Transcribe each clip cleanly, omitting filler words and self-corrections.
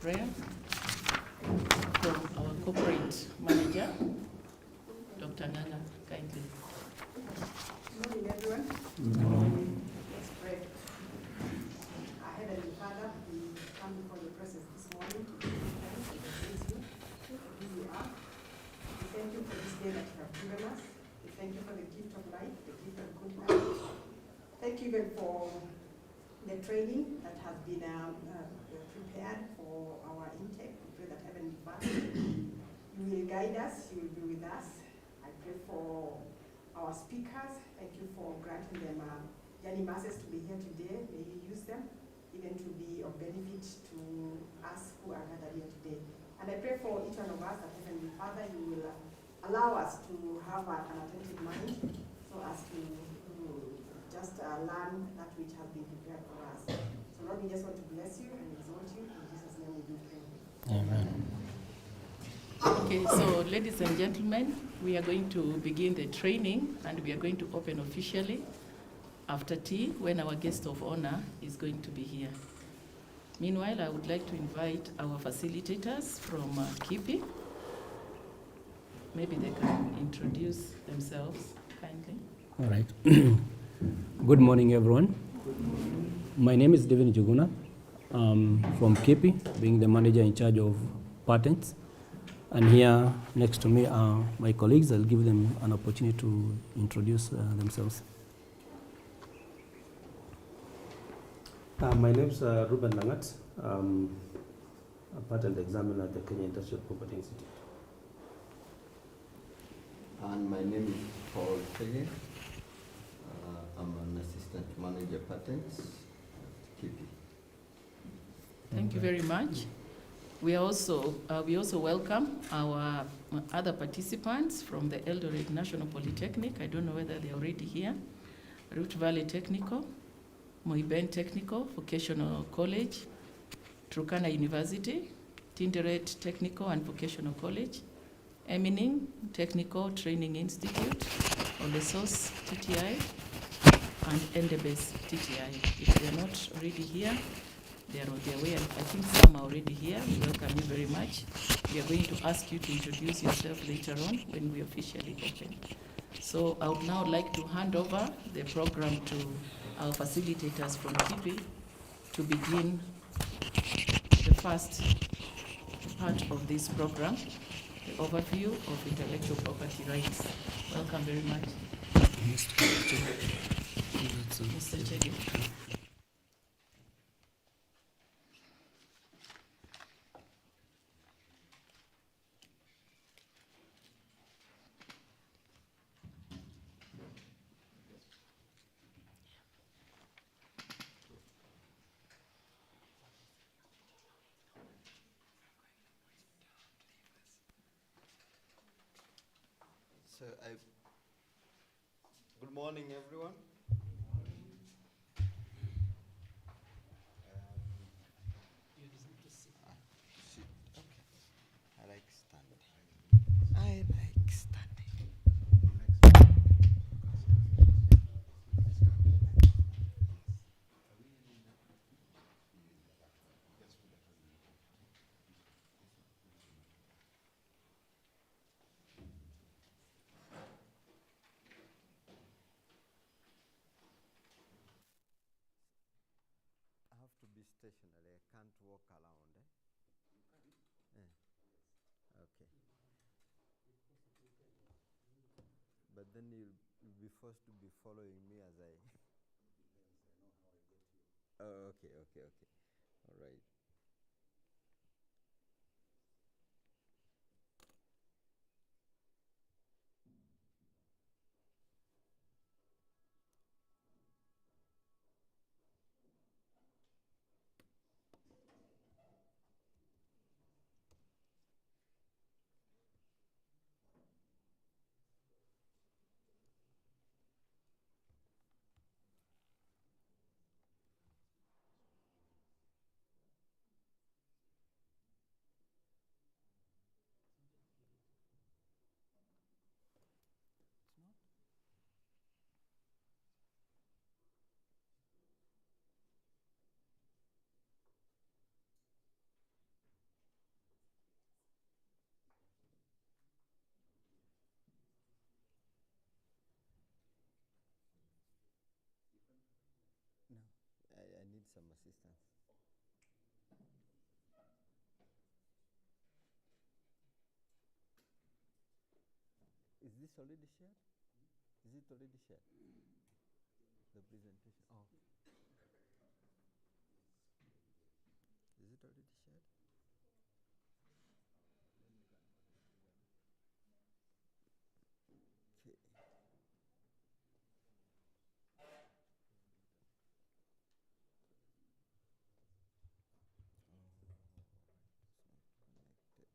prayer from our corporate manager, Dr. Nganga, kindly. Good morning, everyone. Let's pray. Our Heavenly Father, we come before your presence this morning to give you thanks and praise you for who you are. We thank you for this day that you have given us. We thank you for the gift of life, the gift of good health. Thank you even for the training that has been prepared for our intake. We pray that Heavenly Father, you will guide us, you will be with us. I pray for our speakers. Thank you for granting them journey masses to be here today. May you use them even to be of benefit to us who are gathered here today. And I pray for each one of us that Heavenly Father, you will allow us to have an attentive mind so as to just learn that which has been prepared for us. So Lord, we just want to bless you and exalt you. In Jesus' name we do pray. Amen. Okay, so ladies and gentlemen, we are going to begin the training and we are going to open officially after tea when our guest of honor is going to be here. Meanwhile, I would like to invite our facilitators from KIPI. Maybe they can introduce themselves kindly. All right. Good morning, everyone. My name is Devin Juguna. From KIPI, being the manager in charge of patents. And here next to me are my colleagues. I'll give them an opportunity to introduce themselves. My name is Ruben Langat. I'm a patent examiner at the Kenya Industrial Property Institute. And my name is Paul Fege. I'm an assistant manager patents at KIPI. Thank you very much. We also welcome our other participants from the Eldoret National Polytechnic. I don't know whether they're already here. Rift Valley Technical, Moiben Technical, Vocational College, Turkana University, Tinderet Technical and Vocational College, Emining Technical Training Institute, Olesos TTI, and Endebes TTI. If they are not already here, they are on their way. I think some are already here. We welcome you very much. We are going to ask you to introduce yourself later on when we officially open. So I would now like to hand over the program to our facilitators from KIPI to begin the first part of this program, the overview of intellectual property rights. Welcome very much. Mr. Chege. So good morning, everyone. Okay. I like standing. I have to be stationary. I can't walk around. Okay. But then you'll be forced to be following me as I. Oh, okay. All right. some assistance. Is this already shared? Is it already shared? The presentation? Oh. Is it already shared? Okay. It's not connected.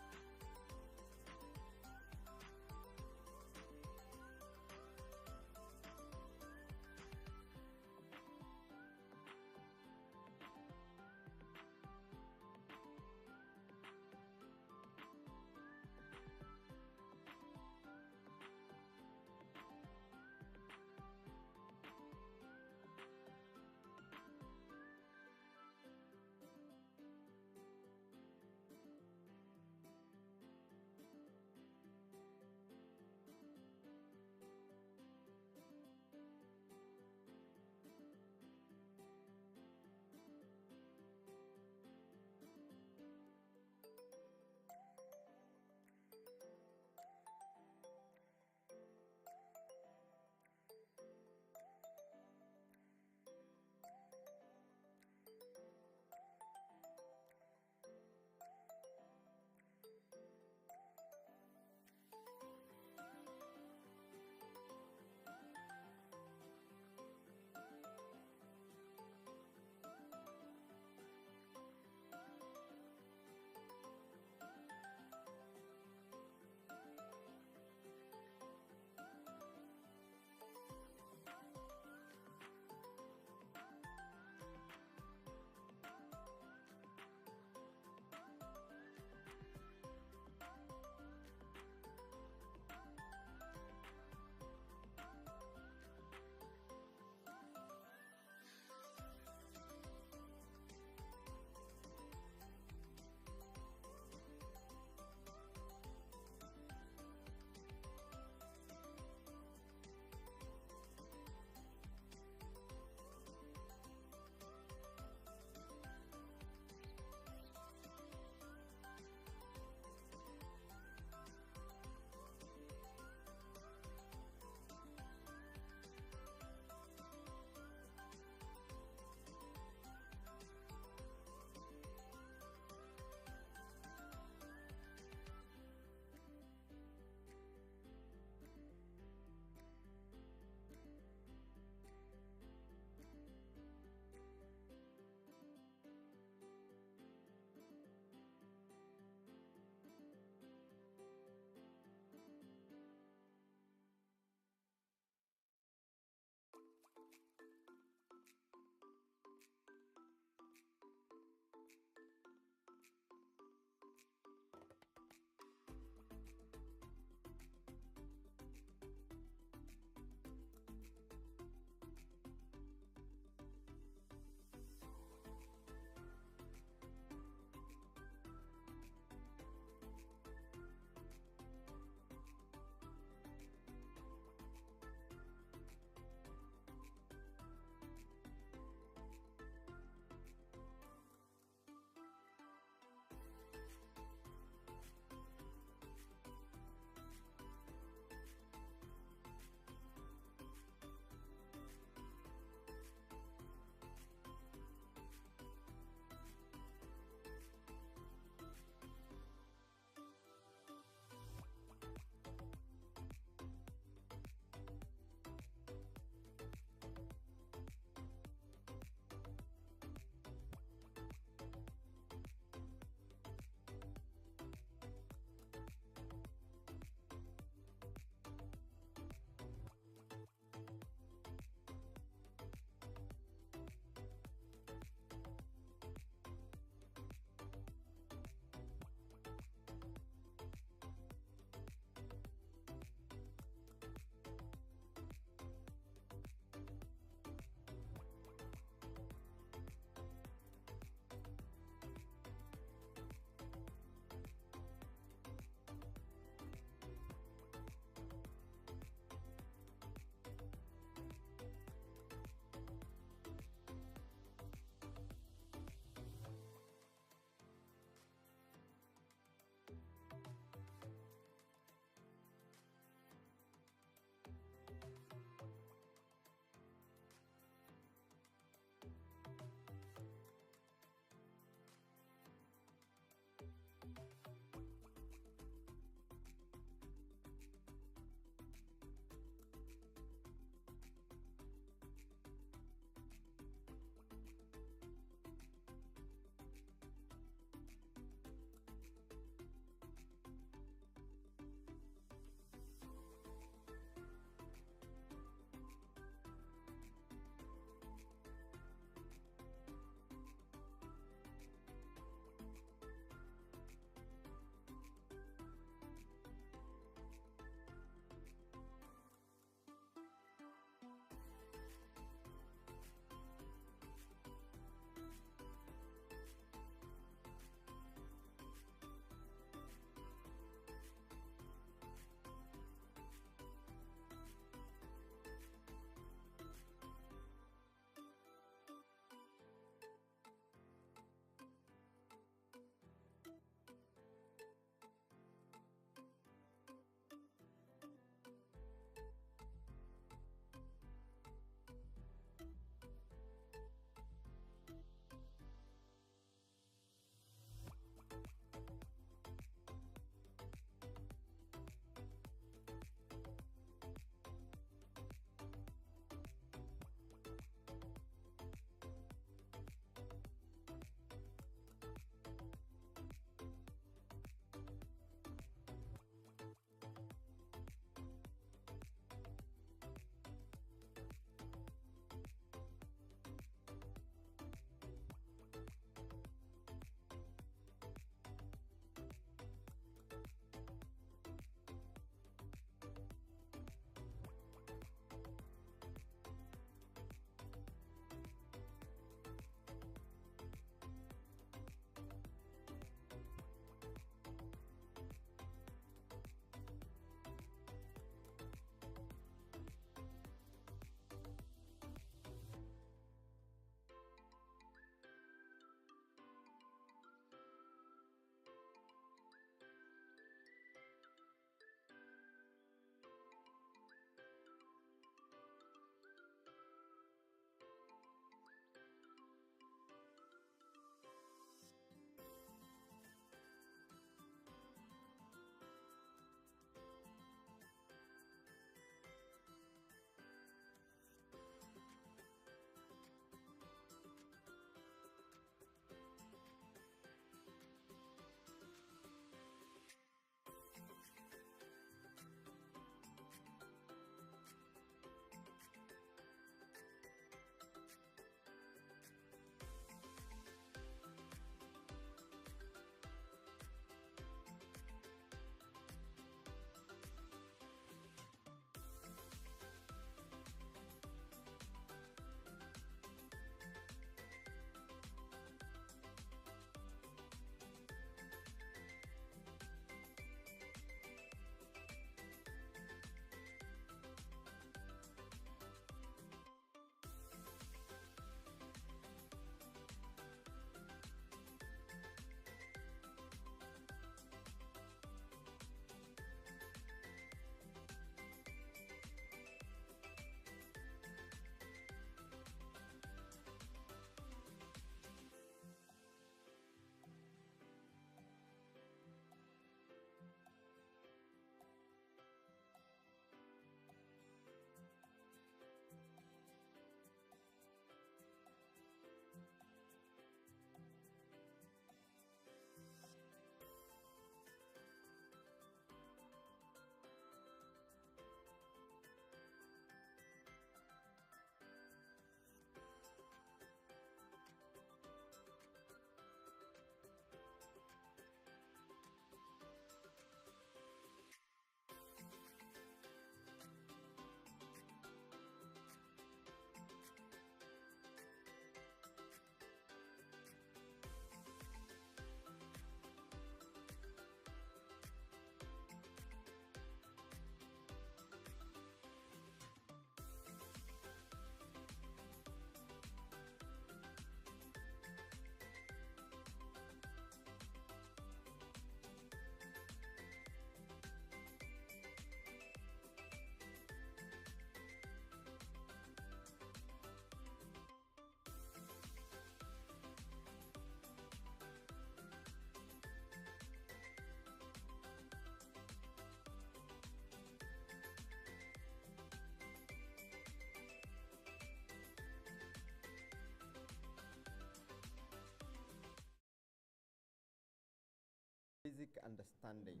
understanding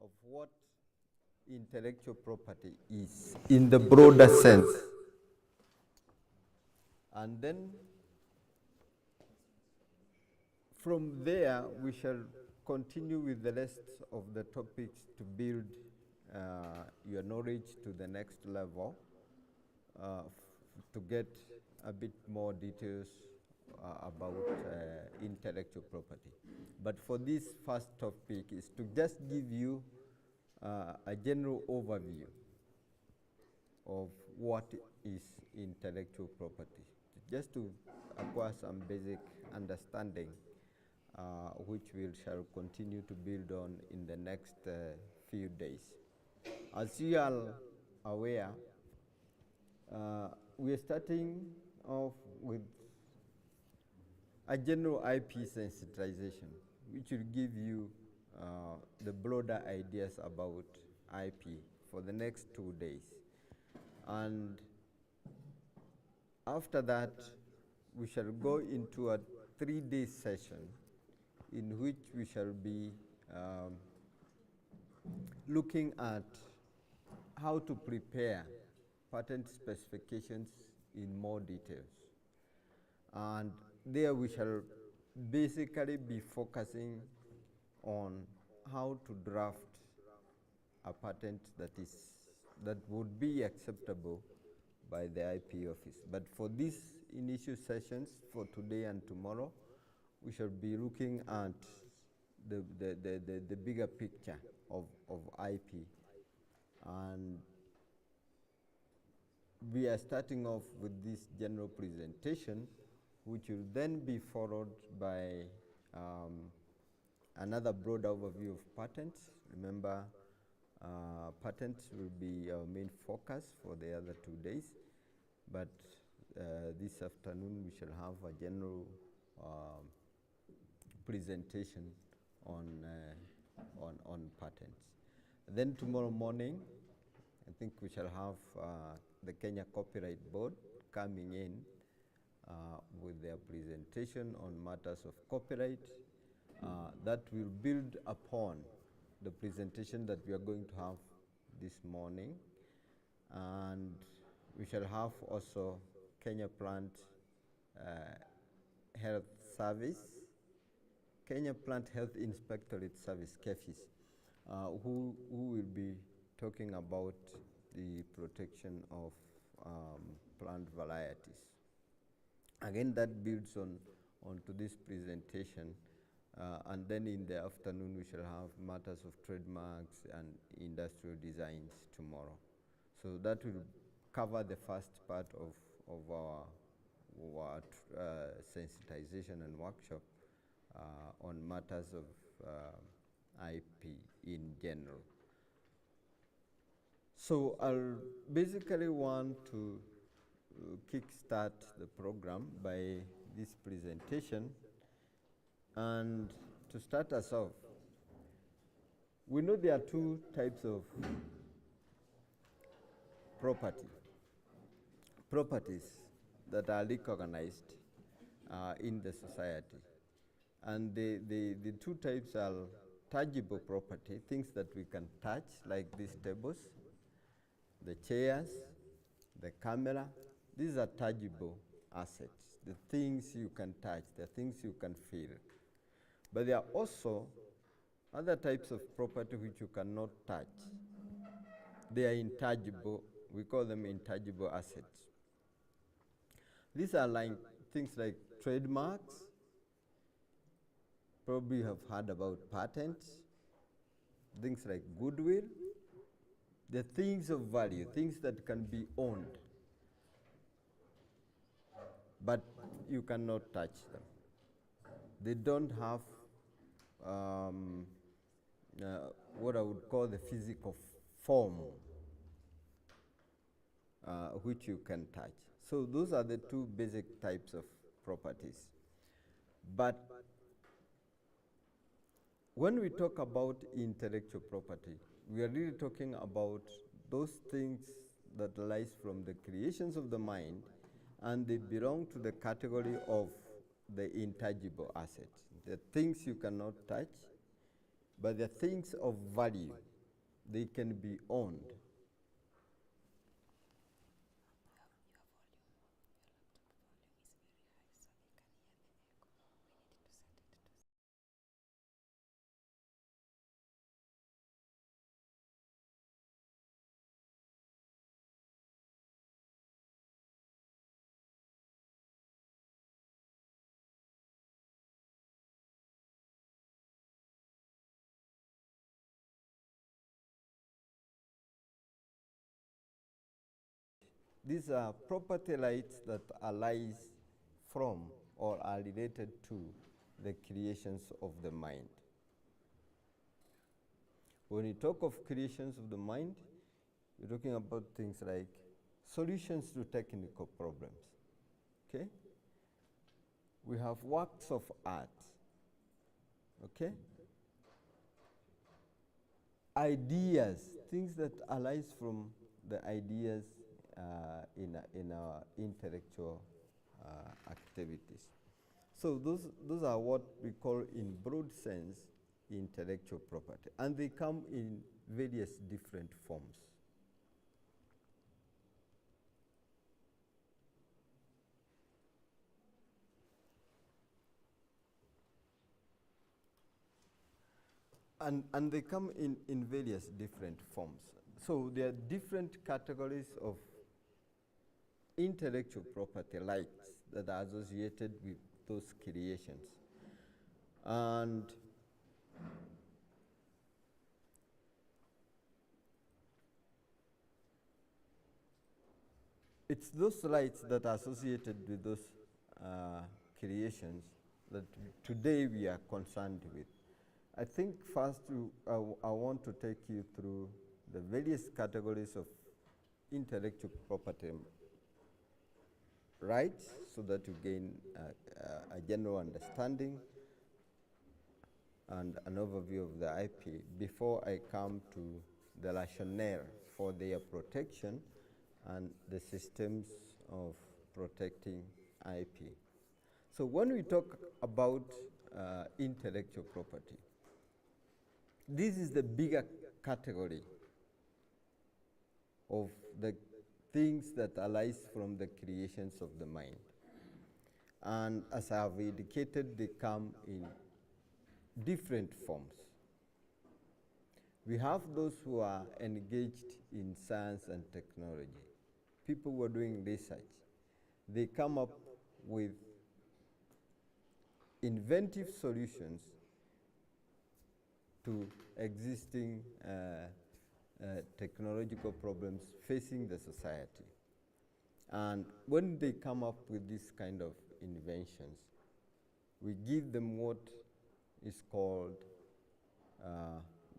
of what intellectual property is in the broader sense. And then from there, we shall continue with the rest of the topics to build your knowledge to the next level, to get a bit more details about intellectual property. But for this first topic is to just give you a general overview of what is intellectual property, just to acquire some basic understanding, which we shall continue to build on in the next few days. As you are aware, we are starting off with a general IP sensitization, which will give you the broader ideas about IP for the next 2 days. And after that, we shall go into a 3-day session in which we shall be looking at how to prepare patent specifications in more details. And there we shall basically be focusing on how to draft a patent that would be acceptable by the IP office. But for these initial sessions, for today and tomorrow, we shall be looking at the bigger picture of IP. And we are starting off with this general presentation, which will then be followed by another broad overview of patents. Remember, patents will be our main focus for the other 2 days, but this afternoon we shall have a general presentation on patents. Then tomorrow morning, I think we shall have the Kenya Copyright Board coming in with their presentation on matters of copyright that will build upon the presentation that we are going to have this morning. And we shall have also Kenya Plant Health Service, Kenya Plant Health Inspectorate Service, KIPI, who will be talking about the protection of plant varieties. Again, that builds onto this presentation. And then in the afternoon, we shall have matters of trademarks and industrial designs tomorrow. So that will cover the first part of our sensitization and workshop on matters of IP in general. So I'll basically want to kickstart the program by this presentation. And to start us off, we know there are 2 types of properties that are recognized in the society. And the 2 types are tangible property, things that we can touch, like these tables, the chairs, the camera. These are tangible assets, the things you can touch, the things you can feel. But there are also other types of property which you cannot touch. They are intangible. We call them intangible assets. These are like things like trademarks. Probably you have heard about patents. Things like goodwill. The things of value, things that can be owned, but you cannot touch them. They don't have what I would call the physical form which you can touch. So those are the 2 basic types of properties. But when we talk about intellectual property, we are really talking about those things that arise from the creations of the mind, and they belong to the category of the intangible assets, the things you cannot touch, but they're things of value. They can be owned. These are property rights that arise from or are related to the creations of the mind. When you talk of creations of the mind, you're talking about things like solutions to technical problems. Okay? We have works of art. Okay? Ideas, things that arise from the ideas in our intellectual activities. So those are what we call, in broad sense, intellectual property, and they come in various different forms. And they come in various different forms. So there are different categories of intellectual property rights that are associated with those creations. And it's those rights that are associated with those creations that today we are concerned with. I think first I want to take you through the various categories of intellectual property rights so that you gain a general understanding and an overview of the IP before I come to the rationale for their protection and the systems of protecting IP. So when we talk about intellectual property, this is the bigger category of the things that arise from the creations of the mind. And as I have indicated, they come in different forms. We have those who are engaged in science and technology, people who are doing research. They come up with inventive solutions to existing technological problems facing the society. And when they come up with this kind of inventions, we give them what is called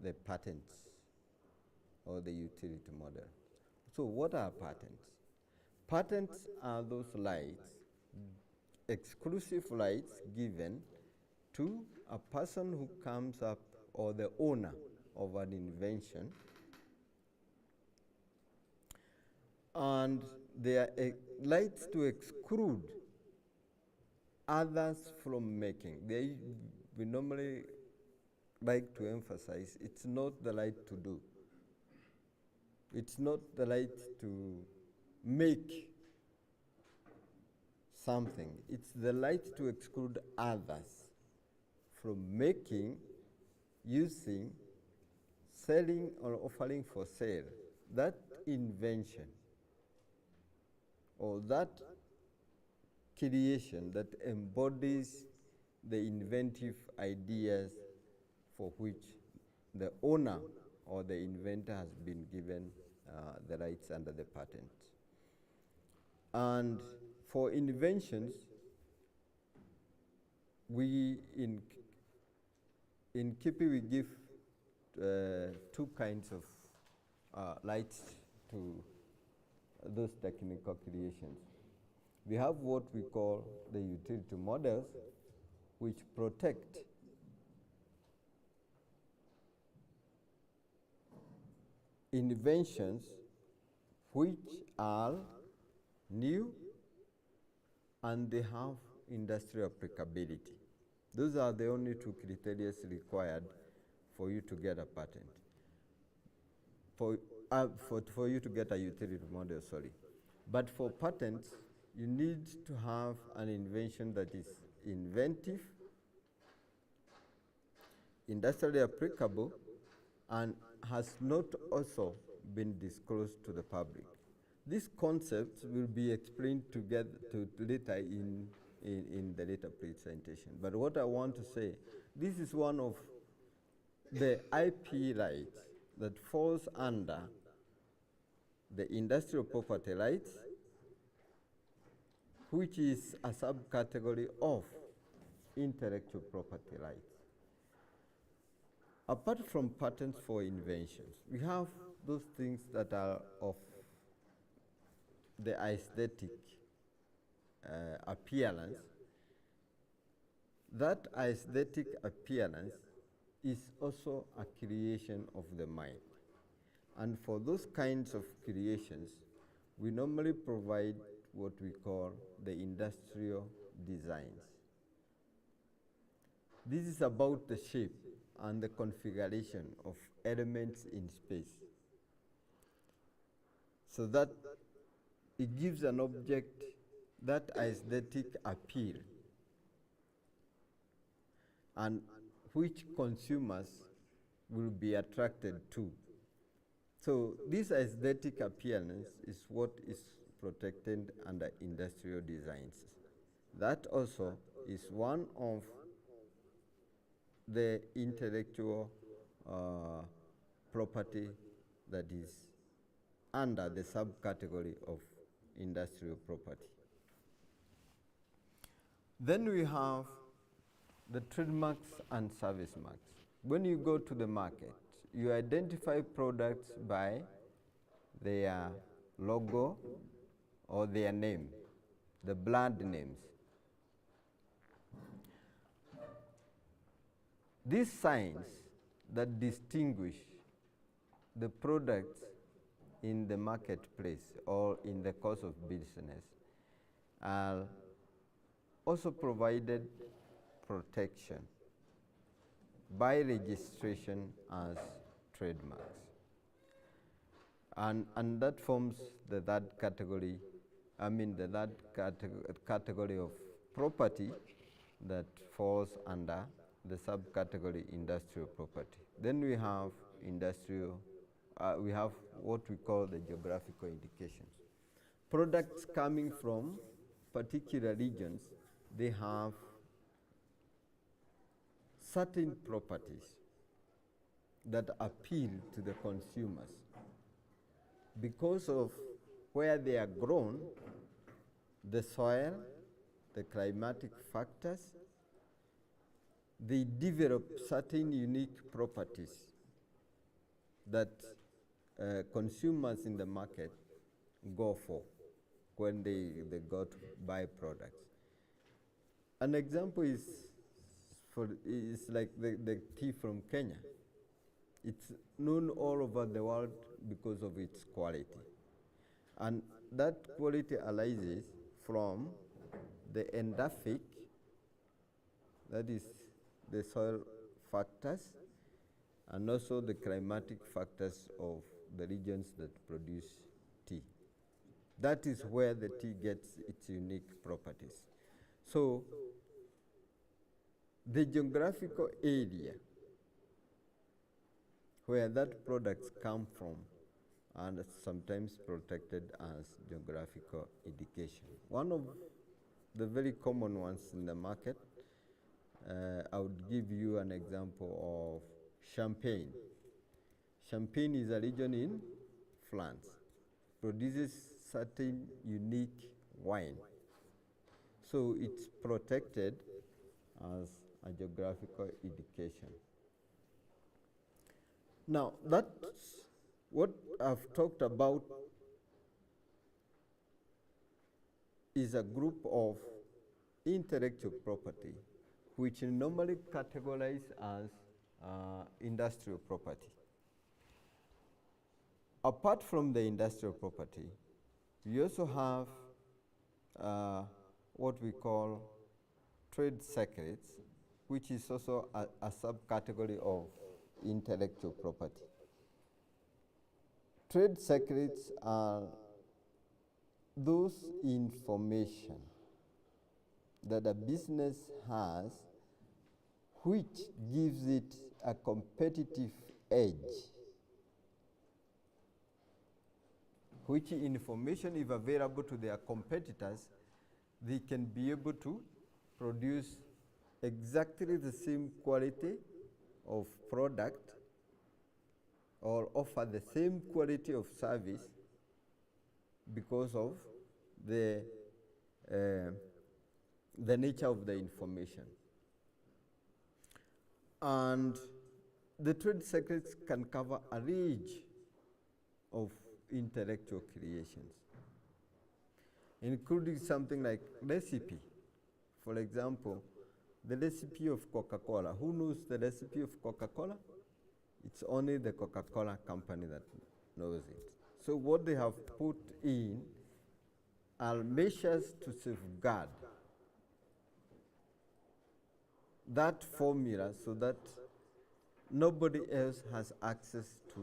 the patents or the utility model. So what are patents? Patents are those rights, exclusive rights given to a person who comes up, or the owner of an invention, and they are rights to exclude others from making. We normally like to emphasize it's not the right to do. It's not the right to make something. It's the right to exclude others from making, using, selling, or offering for sale that invention or that creation that embodies the inventive ideas for which the owner or the inventor has been given the rights under the patent. And for inventions, we in KIPI we give two kinds of rights to those technical creations. We have what we call the utility models, which protect inventions which are new and they have industrial applicability. Those are the only two criteria required for you to get a patent. For you to get a utility model, sorry. But for patents, you need to have an invention that is inventive, industrially applicable, and has not also been disclosed to the public. These concepts will be explained together later in the later presentation. But what I want to say, this is one of the IP rights that falls under the industrial property rights, which is a subcategory of intellectual property rights. Apart from patents for inventions, we have those things that are of the aesthetic appearance. That aesthetic appearance is also a creation of the mind. And for those kinds of creations, we normally provide what we call the industrial designs. This is about the shape and the configuration of elements in space, so that it gives an object that aesthetic appeal, and which consumers will be attracted to. So this aesthetic appearance is what is protected under industrial designs. That also is one of the intellectual property that is under the subcategory of industrial property. Then we have the trademarks and service marks. When you go to the market, you identify products by their logo or their name, the brand names. These signs that distinguish the products in the marketplace or in the course of business are also provided protection by registration as trademarks. And that forms the third category, the third category of property that falls under the subcategory industrial property. Then we have we have what we call the geographical indications. Products coming from particular regions, they have certain properties that appeal to the consumers because of where they are grown, the soil, the climatic factors. They develop certain unique properties that consumers in the market go for when they go to buy products. An example is like the tea from Kenya. It's known all over the world because of its quality. And that quality arises from the endophic, that is the soil factors, and also the climatic factors of the regions that produce tea. That is where the tea gets its unique properties. So the geographical area where that products come from and sometimes protected as geographical indication. One of the very common ones in the market, I would give you an example of Champagne. Champagne is a region in France, produces certain unique wine. So it's protected as a geographical indication. Now, that's what I've talked about is a group of intellectual property which normally categorized as industrial property. Apart from the industrial property, we also have what we call trade secrets, which is also a subcategory of intellectual property. Trade secrets are those information that a business has which gives it a competitive edge, which information, if available to their competitors, they can be able to produce exactly the same quality of product or offer the same quality of service because of the nature of the information. And the trade secrets can cover a range of intellectual creations, including something like recipe. For example, the recipe of Coca-Cola. Who knows the recipe of Coca-Cola? It's only the Coca-Cola company that knows it. So what they have put in are measures to safeguard that formula so that nobody else has access to,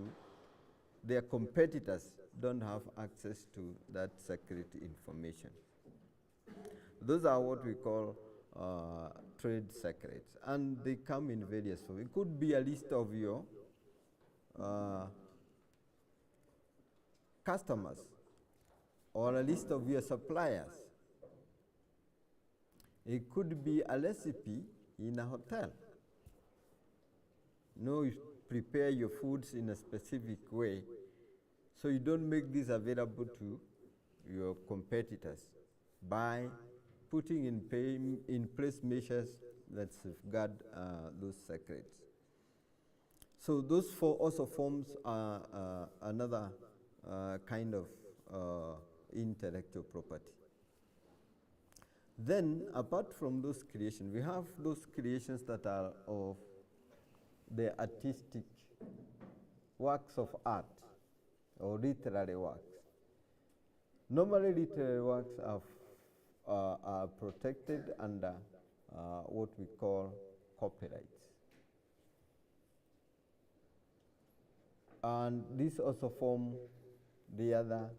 their competitors don't have access to that secret information. Those are what we call trade secrets, and they come in various forms. It could be a list of your customers or a list of your suppliers. It could be a recipe in a hotel. You prepare your foods in a specific way, so you don't make this available to your competitors by putting in place measures that safeguard those secrets. So those also forms another kind of intellectual property. Then, apart from those creations, we have those creations that are of the artistic works of art or literary works. Normally, literary works are protected under what we call copyrights. And these also form the other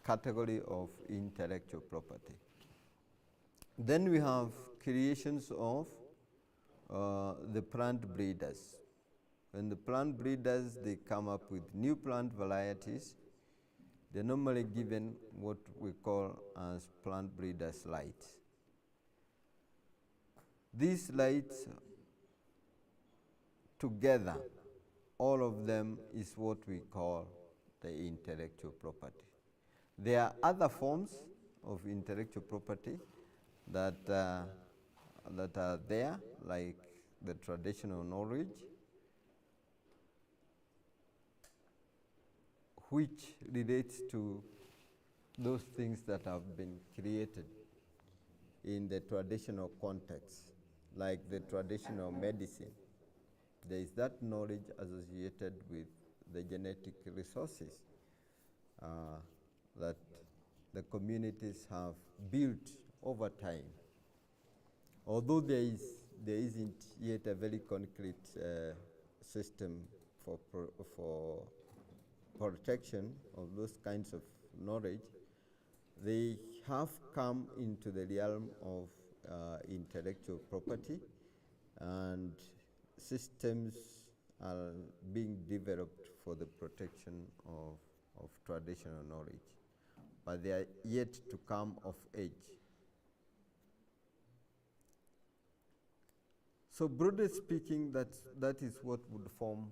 category of intellectual property. Then we have creations of the plant breeders. When the plant breeders, they come up with new plant varieties, they're normally given what we call as plant breeders' rights. These rights together, all of them is what we call the intellectual property. There are other forms of intellectual property that are there, like the traditional knowledge, which relates to those things that have been created in the traditional context, like the traditional medicine. There is that knowledge associated with the genetic resources that the communities have built over time. Although there isn't yet a very concrete system for protection of those kinds of knowledge, they have come into the realm of intellectual property, and systems are being developed for the protection of traditional knowledge, but they are yet to come of age. So broadly speaking, that is what would form,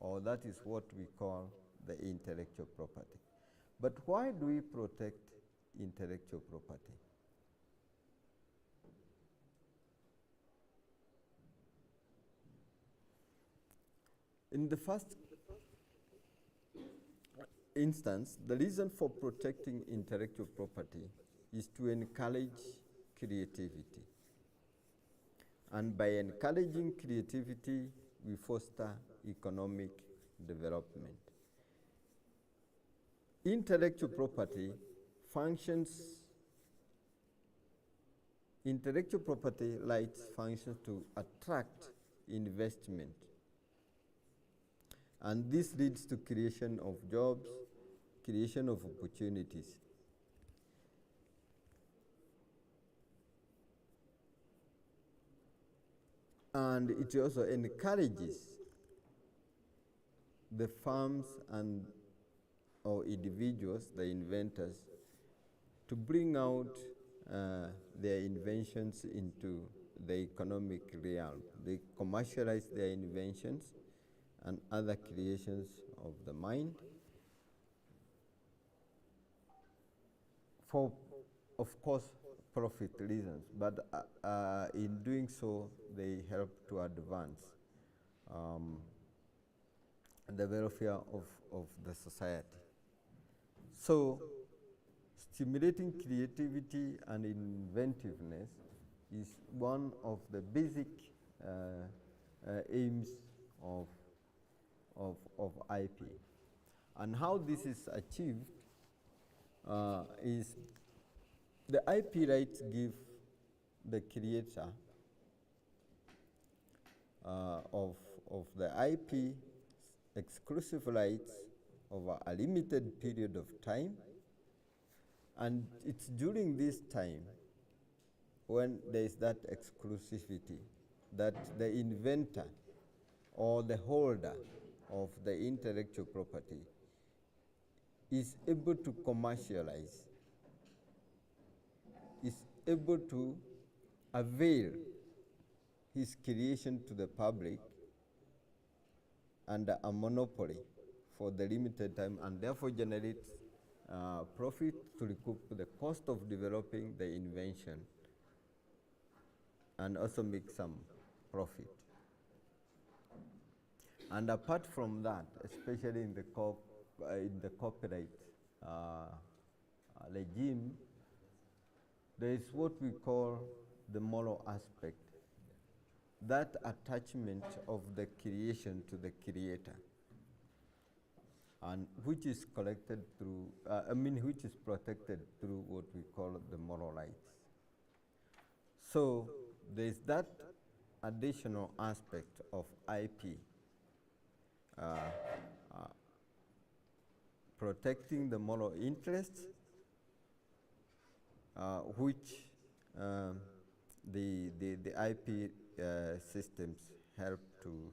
or that is what we call the intellectual property. But why do we protect intellectual property? In the first instance, the reason for protecting intellectual property is to encourage creativity. And by encouraging creativity, we foster economic development. Intellectual property functions Intellectual property rights functions to attract investment. And this leads to creation of jobs, creation of opportunities. And it also encourages the firms and or individuals, the inventors, to bring out their inventions into the economic realm. They commercialize their inventions and other creations of the mind for, of course, profit reasons, but in doing so, they help to advance the welfare of the society. So, stimulating creativity and inventiveness is one of the basic aims of IP. And how this is achieved is the IP rights give the creator of the IP exclusive rights over a limited period of time, and it's during this time when there is that exclusivity that the inventor or the holder of the intellectual property is able to commercialize, is able to avail his creation to the public under a monopoly for the limited time, and therefore generates profit to recoup the cost of developing the invention and also make some profit. And apart from that, especially in the copyright regime, there is what we call the moral aspect, that attachment of the creation to the creator, and which is collected through, which is protected through what we call the moral rights. So there is that additional aspect of IP, protecting the moral interests, which the IP systems help to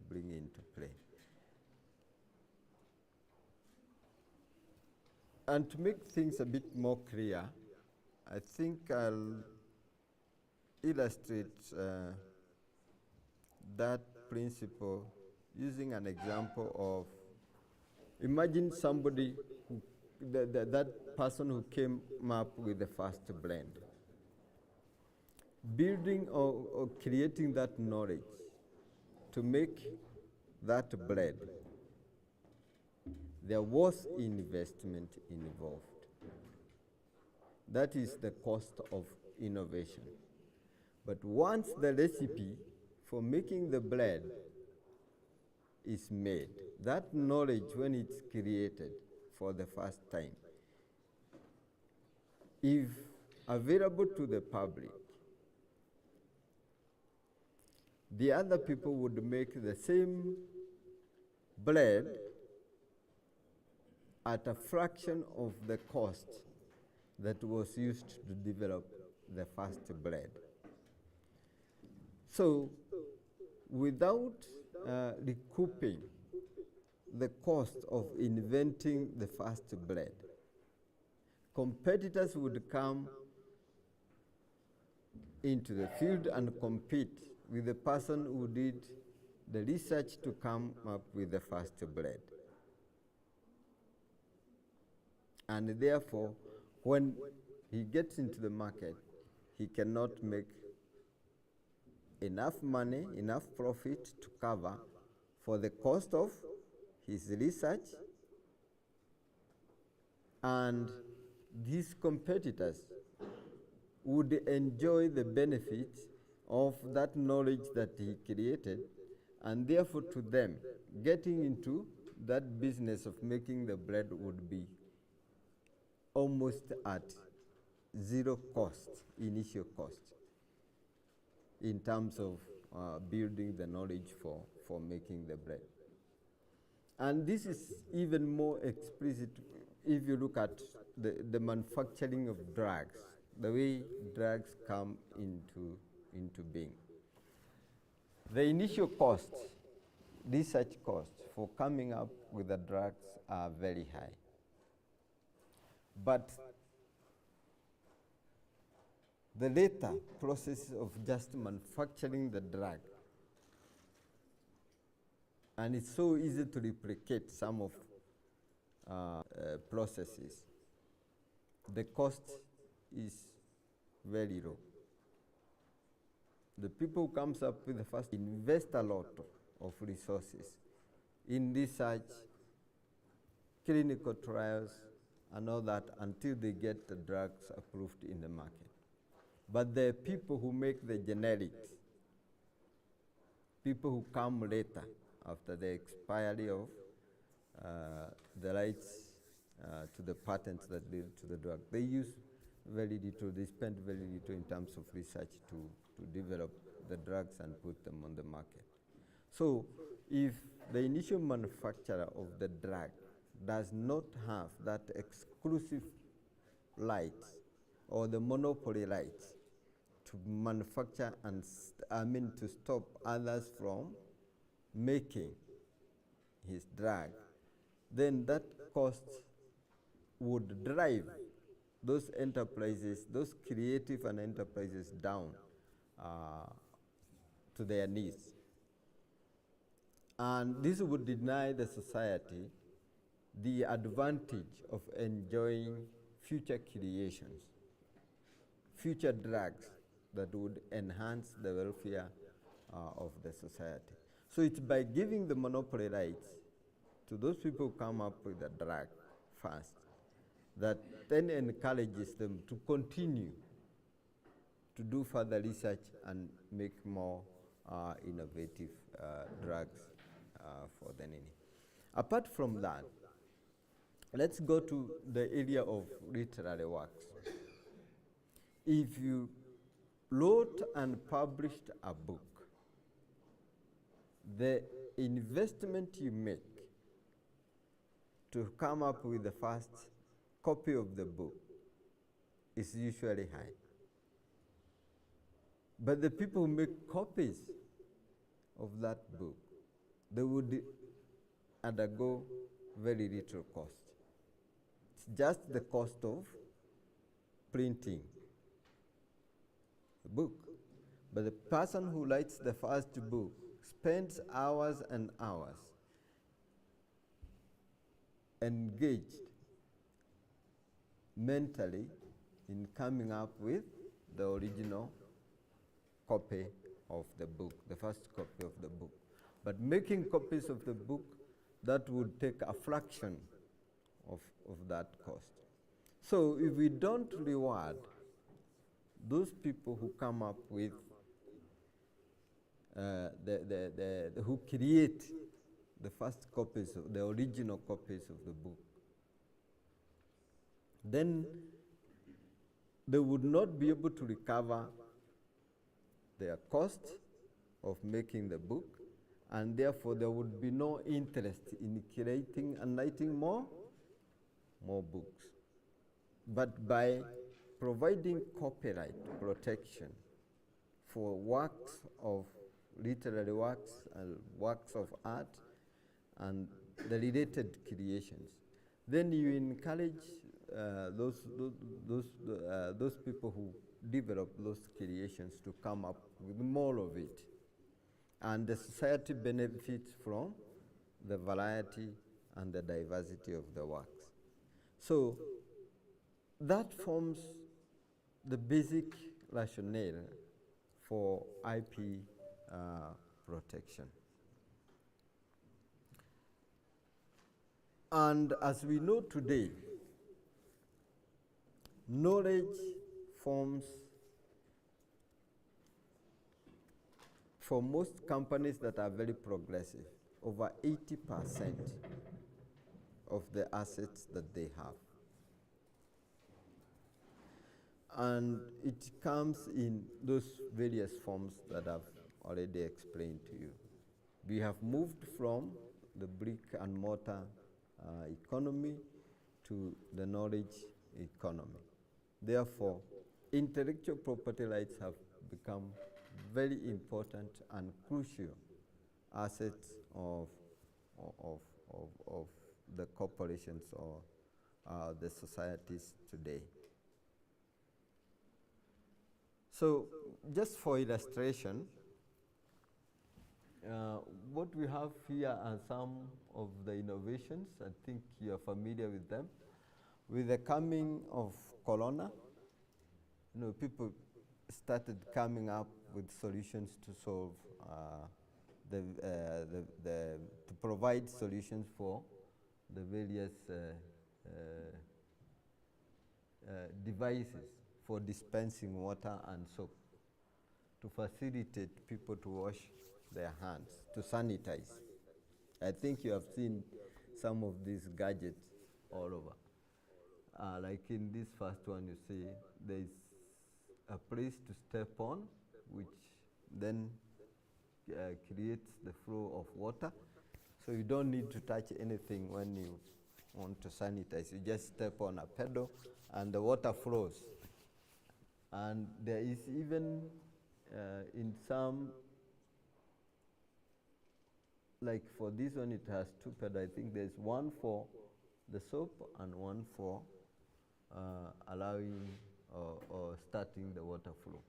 bring into play. And to make things a bit more clear, I think I'll illustrate that principle using an example of, imagine somebody, that person who came up with the first blend. Building or creating that knowledge to make that blend, there was investment involved. That is the cost of innovation. But once the recipe for making the blend is made, that knowledge, when it's created for the first time, if available to the public, the other people would make the same blend at a fraction of the cost that was used to develop the first blend. So, without recouping the cost of inventing the first blend, competitors would come into the field and compete with the person who did the research to come up with the first blend. And therefore, when he gets into the market, he cannot make enough money, enough profit to cover for the cost of his research, and these competitors would enjoy the benefits of that knowledge that he created, and therefore to them, getting into that business of making the bread would be almost at zero cost, initial cost, in terms of building the knowledge for making the bread. And this is even more explicit if you look at the manufacturing of drugs, the way drugs come into being. The initial costs, research costs for coming up with the drugs are very high. But the later process of just manufacturing the drug, and it's so easy to replicate some of processes, the cost is very low. The people who comes up with the first invest a lot of resources in research, clinical trials, and all that until they get the drugs approved in the market. But the people who make the generics, people who come later after the expiry of the rights to the patents that lead to the drug, they use very little, they spend very little in terms of research to develop the drugs and put them on the market. So if the initial manufacturer of the drug does not have that exclusive rights or the monopoly rights to manufacture and to stop others from making his drug, then that cost would drive those enterprises, those creative and enterprises down to their knees. And this would deny the society the advantage of enjoying future creations, future drugs that would enhance the welfare of the society. So it's by giving the monopoly rights to those people who come up with the drug first that then encourages them to continue to do further research and make more innovative drugs for the needy. Apart from that, let's go to the area of literary works. If you wrote and published a book, the investment you make to come up with the first copy of the book is usually high. But the people who make copies of that book, they would undergo very little cost. It's just the cost of printing the book. But the person who writes the first book spends hours and hours engaged mentally in coming up with the original copy of the book, the first copy of the book. But making copies of the book, that would take a fraction of that cost. So if we don't reward those people who come up with, who create the first copies, the original copies of the book, then they would not be able to recover their cost of making the book, and therefore there would be no interest in creating and writing more books. But by providing copyright protection for works of literary works and works of art and the related creations, then you encourage those people who develop those creations to come up with more of it. And the society benefits from the variety and the diversity of the works. So that forms the basic rationale for IP protection. And as we know today, knowledge forms, for most companies that are very progressive, over 80% of the assets that they have. And it comes in those various forms that I've already explained to you. We have moved from the brick and mortar economy to the knowledge economy. Therefore, intellectual property rights have become very important and crucial assets of the corporations or the societies today. So, just for illustration, what we have here are some of the innovations. I think you are familiar with them. With the coming of Corona, people started coming up with solutions to solve to provide solutions for the various devices for dispensing water and soap, to facilitate people to wash their hands, to sanitize. I think you have seen some of these gadgets all over. Like in this first one, you see there is a place to step on, which then creates the flow of water. So you don't need to touch anything when you want to sanitize. You just step on a pedal and the water flows. And there is even in some, like for this one, it has two pedals. I think there's one for the soap and one for allowing or starting the water flow.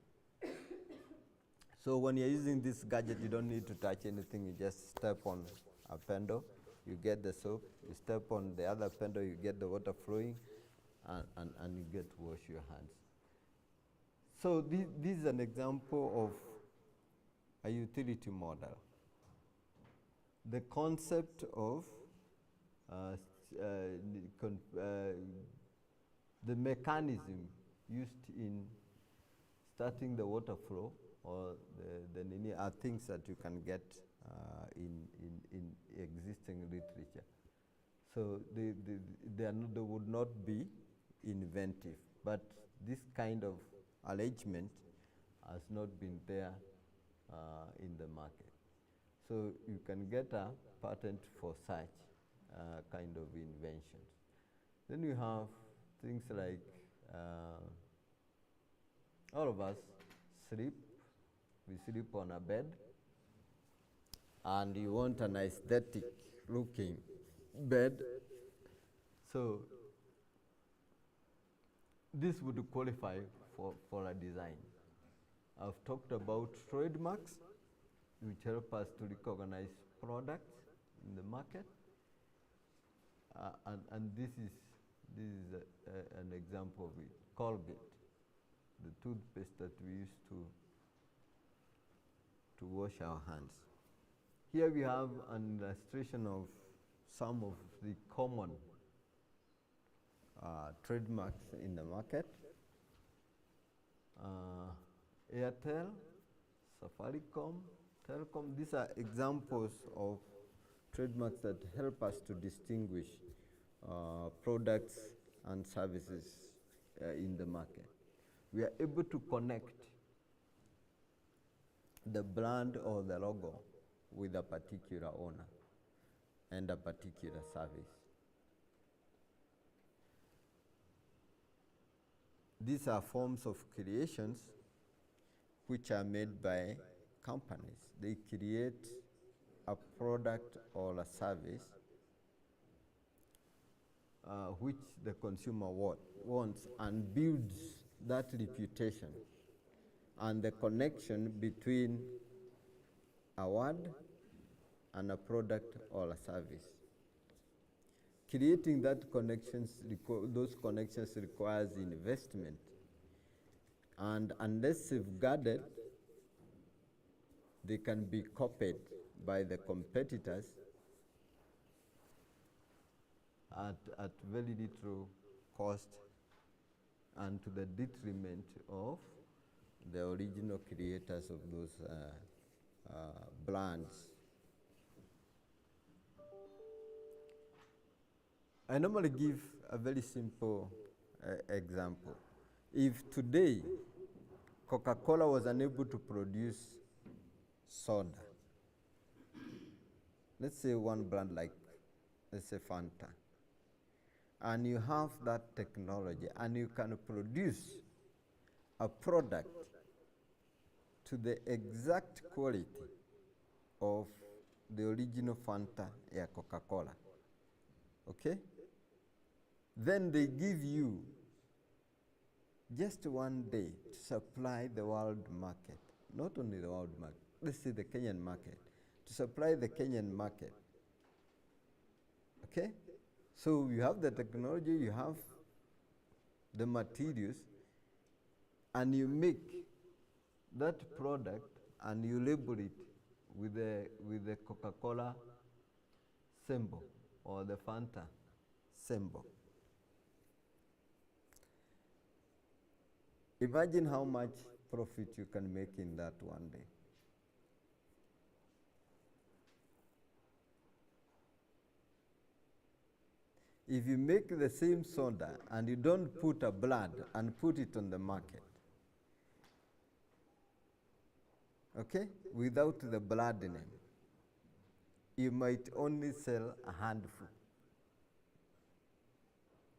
So when you're using this gadget, you don't need to touch anything. You just step on a pendle, you get the soap. You step on the other pendle, you get the water flowing, and you get to wash your hands. So this is an example of a utility model. The concept of the mechanism used in starting the water flow or the nini are things that you can get in existing literature. So they would not be inventive, but this kind of arrangement has not been there in the market. So you can get a patent for such kind of inventions. Then you have things like all of us sleep. We sleep on a bed, and you want an aesthetic looking bed. So this would qualify for a design. I've talked about trademarks, which help us to recognize products in the market. And this is an example of it. Colgate, the toothpaste that we use to wash our hands. Here we have an illustration of some of the common trademarks in the market. Airtel, Safaricom, Telecom, these are examples of trademarks that help us to distinguish products and services in the market. We are able to connect the brand or the logo with a particular owner and a particular service. These are forms of creations which are made by companies. They create a product or a service which the consumer wants and builds that reputation and the connection between a word and a product or a service. Creating those connections requires investment, and unless safeguarded, they can be copied by the competitors at very little cost and to the detriment of the original creators of those brands. I normally give a very simple example. If today Coca-Cola was unable to produce soda, let's say one brand like, let's say Fanta, and you have that technology and you can produce a product to the exact quality of the original Fanta ya Coca-Cola, okay? Then they give you just one day to supply the world market, not only the world market, let's say the Kenyan market, to supply the Kenyan market, okay? So you have the technology, you have the materials, and you make that product and you label it with the Coca-Cola symbol or the Fanta symbol. Imagine how much profit you can make in that one day. If you make the same soda and you don't put a blood and put it on the market, okay, without the blood name, you might only sell a handful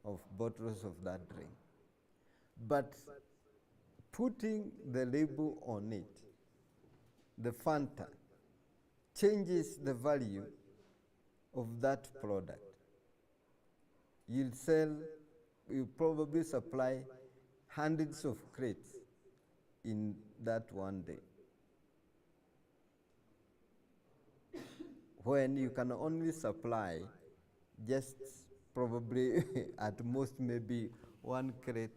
of bottles of that drink. But putting the label on it, the Fanta, changes the value of that product. You'll probably supply hundreds of crates in that one day, when you can only supply just probably at most maybe one crate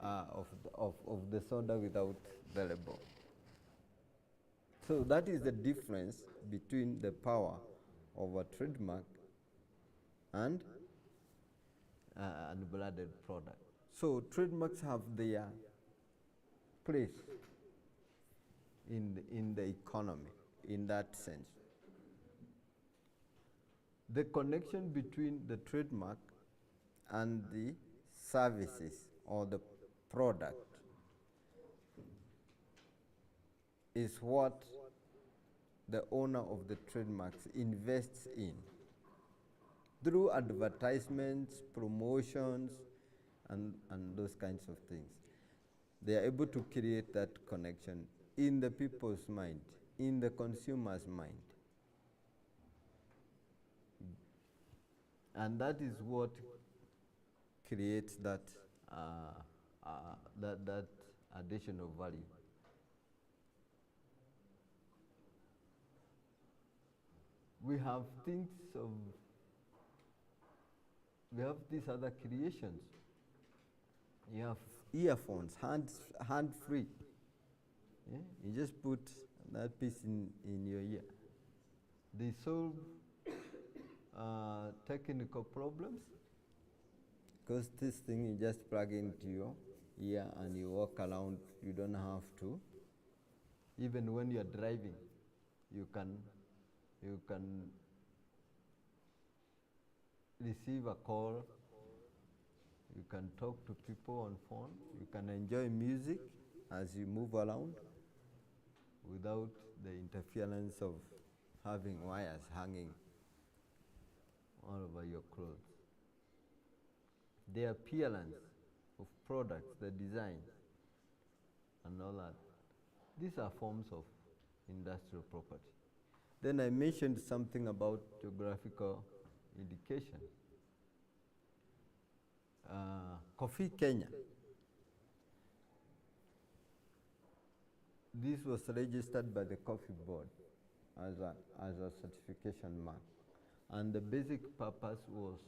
of the soda without the label. So that is the difference between the power of a trademark and unbranded product. So trademarks have their place in the economy in that sense. The connection between the trademark and the services or the product is what the owner of the trademarks invests in through advertisements, promotions, and those kinds of things. They are able to create that connection in the people's mind, in the consumer's mind. And that is what creates that that additional value. We have these other creations. You have earphones, hand-free. Yeah? You just put that piece in your ear. They solve technical problems, because this thing you just plug into your ear and you walk around. You don't have to. Even when you're driving, you can receive a call. You can talk to people on phone. You can enjoy music as you move around without the interference of having wires hanging all over your clothes. The appearance of products, the design, and all that. These are forms of industrial property. Then I mentioned something about geographical indication. Coffee Kenya. This was registered by the Coffee Board as a certification mark. And the basic purpose was,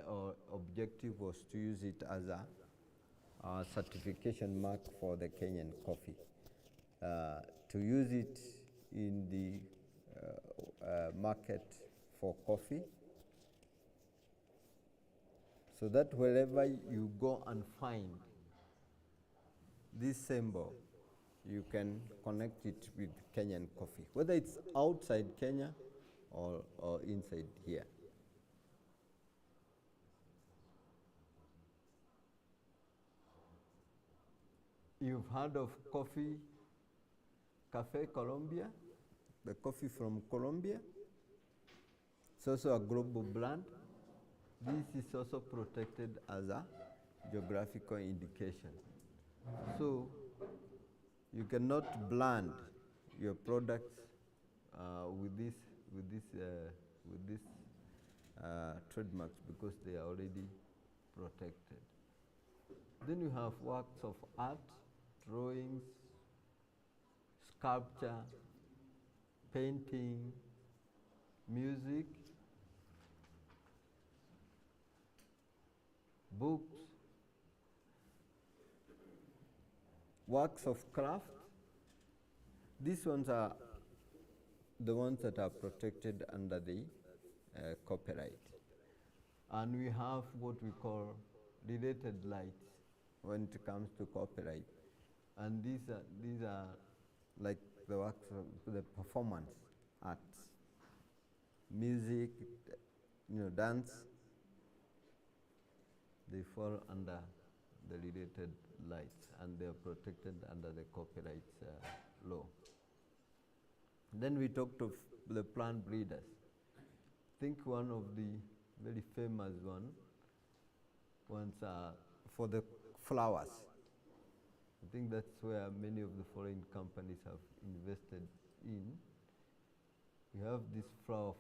or objective was to use it as a certification mark for the Kenyan coffee. To use it in the market for coffee, so that wherever you go and find this symbol, you can connect it with Kenyan coffee, whether it's outside Kenya or inside here. You've heard of Cafe Colombia, the coffee from Colombia. It's also a global brand. This is also protected as a geographical indication. So you cannot blend your products with these trademarks because they are already protected. Then you have works of art, drawings, sculpture, painting, music, books, works of craft. These ones are the ones that are protected under the copyright. And we have what we call related rights when it comes to copyright. And these are like the works of the performance arts, music, dance. They fall under the related rights, and they are protected under the copyright law. Then we talked of the plant breeders. I think one of the very famous ones are for the flowers. I think that's where many of the foreign companies have invested in. We have these flower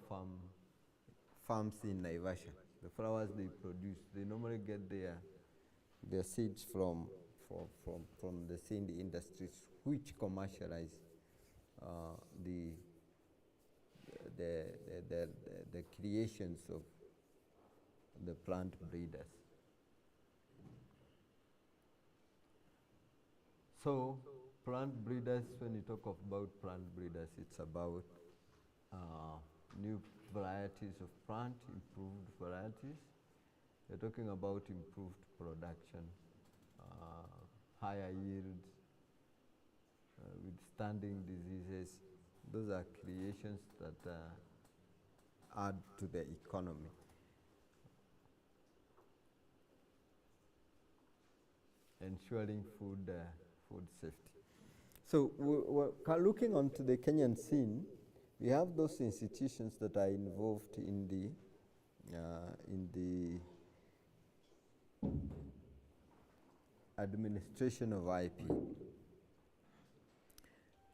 farms in Naivasha. The flowers they produce, they normally get their seeds from the seed industries, which commercialize the creations of the plant breeders. So plant breeders, when you talk about plant breeders, it's about new varieties of plant, improved varieties. We're talking about improved production, higher yields, withstanding diseases. Those are creations that add to the economy. Ensuring food safety. So we're looking onto the Kenyan scene. We have those institutions that are involved in the administration of IP.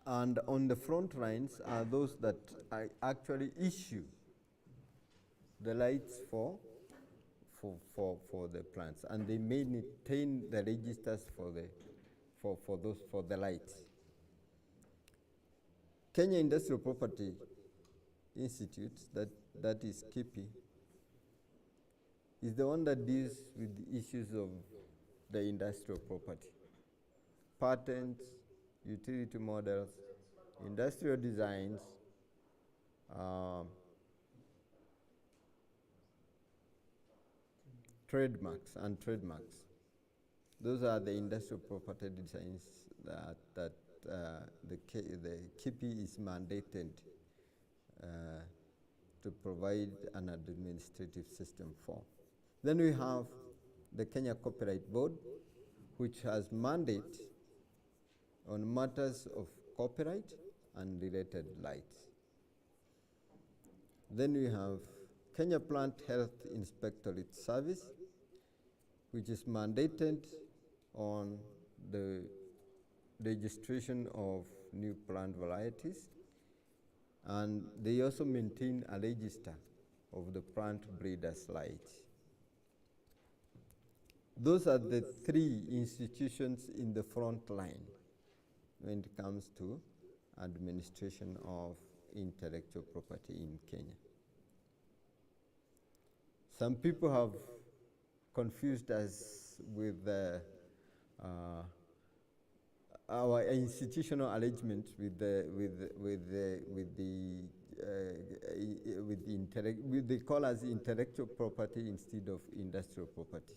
And on the front lines are those that actually issue the rights for the plants, and they maintain the registers for the rights. Kenya Industrial Property Institute, that is KIPI, is the one that deals with the issues of the industrial property, patents, utility models, industrial designs, trademarks and trademarks. Those are the industrial property designs that the KIPI is mandated to provide an administrative system for. Then we have the Kenya Copyright Board, which has mandate on matters of copyright and related rights. Then we have Kenya Plant Health Inspectorate Service, which is mandated on the registration of new plant varieties, and they also maintain a register of the plant breeders' rights. Those are the three institutions in the front line when it comes to administration of intellectual property in Kenya. Some people have confused us with our institutional arrangement they call us intellectual property instead of industrial property.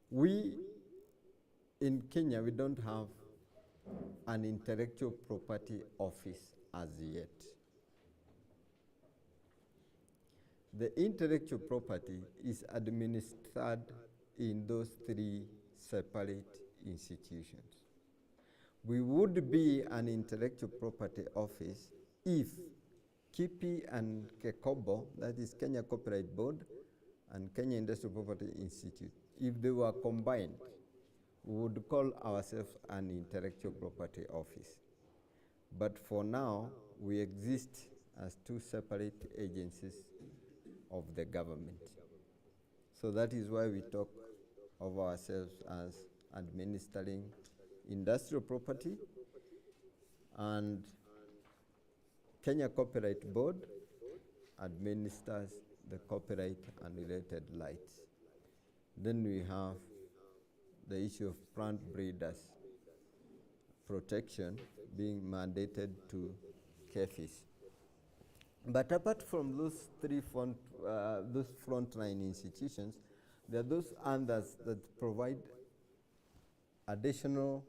We in Kenya, we don't have an intellectual property office as yet. The intellectual property is administered in those three separate institutions. We would be an intellectual property office if KIPI and KECOBO, that is Kenya Copyright Board, and Kenya Industrial Property Institute, if they were combined, we would call ourselves an intellectual property office. But for now, we exist as two separate agencies of the government. So that is why we talk of ourselves as administering industrial property, and Kenya Copyright Board administers the copyright and related rights. Then we have the issue of plant breeders protection being mandated to KIPIs. But apart from those those frontline institutions, there are those others that provide additional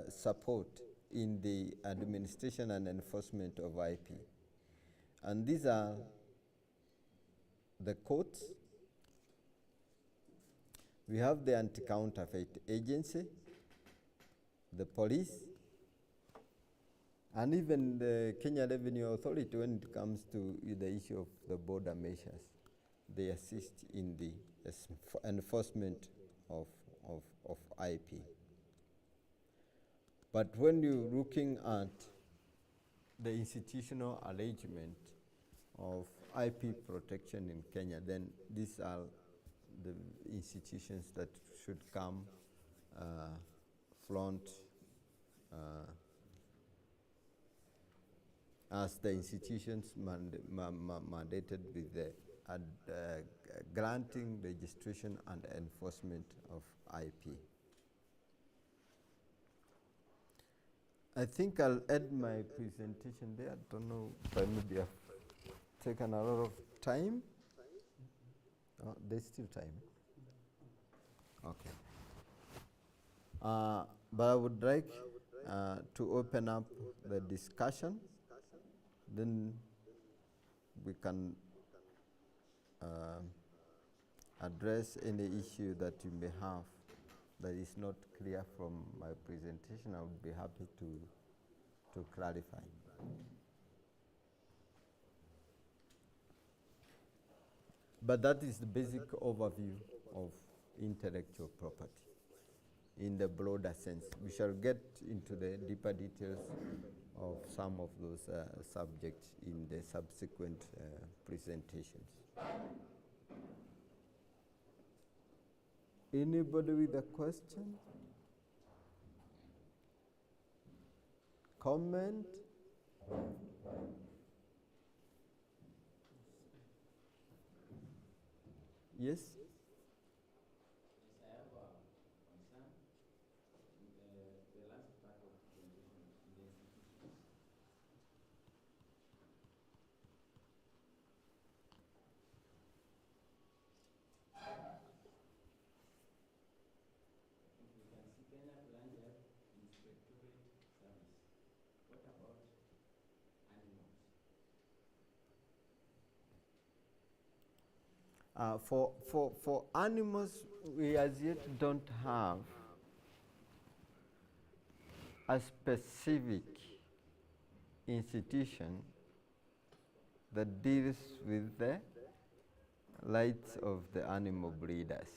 support in the administration and enforcement of IP. And these are the courts. We have the Anti-Counterfeit Agency, the police, and even the Kenya Revenue Authority when it comes to the issue of the border measures. They assist in the enforcement of IP. But when you're looking at the institutional arrangement of IP protection in Kenya, then these are the institutions that should come front as the institutions mandated with the granting, registration, and enforcement of IP. I think I'll end my presentation there. I don't know if I maybe have taken a lot of time. Oh, there's still time. Okay. But I would like to open up the discussion. Then we can address any issue that you may have that is not clear from my presentation. I would be happy to clarify. But that is the basic overview of intellectual property in the broader sense. We shall get into the deeper details of some of those subjects in the subsequent presentations. Anybody with a question? Comment? Yes? I have a concern with the last part of the presentation in the institutions. If we can see Kenya Land Inspectorate Service, what about animals? For animals, we as yet don't have a specific institution that deals with the rights of the animal breeders.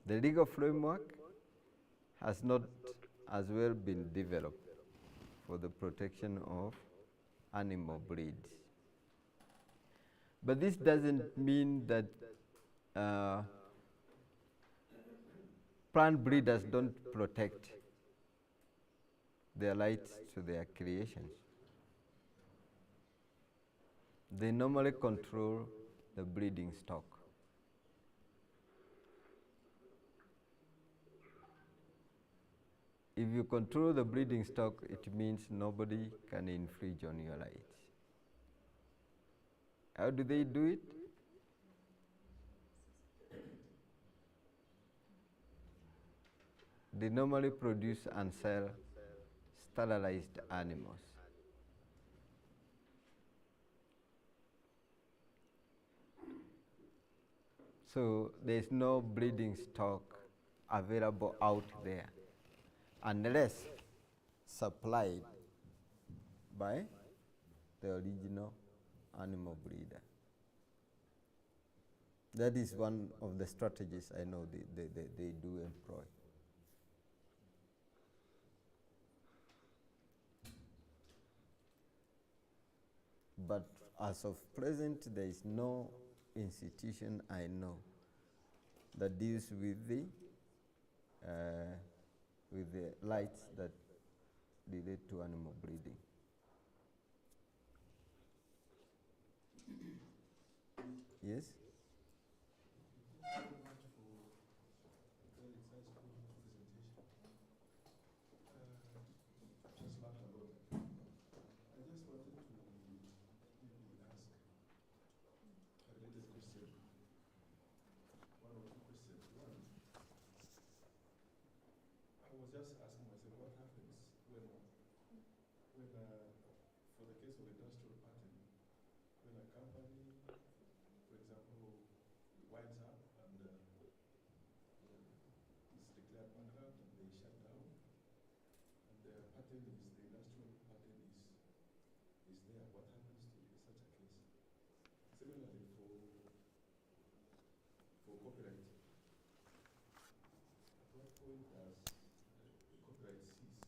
The legal framework has not as well been developed for the protection of animal breeds. But this doesn't mean that plant breeders don't protect their rights to their creations. They normally control the breeding stock. If you control the breeding stock, it means nobody can infringe on your rights. How do they do it? They normally produce and sell sterilized animals. So there's no breeding stock available out there unless supplied by the original animal breeder. That is one of the strategies I know they do employ. But as of present, there is no institution I know that deals with the rights that relate to animal breeding. Yes? Thank you very much for a very insightful presentation. Just learned a lot. I just wanted to maybe ask a related question. One or two questions. One, I was just asking myself, what happens when for the case of industrial pattern, when a company, for example, winds up and is declared bankrupt and they shut down, and the pattern is, the industrial pattern is there. What happens to such a case? Similarly, for copyright, at what point does copyright cease?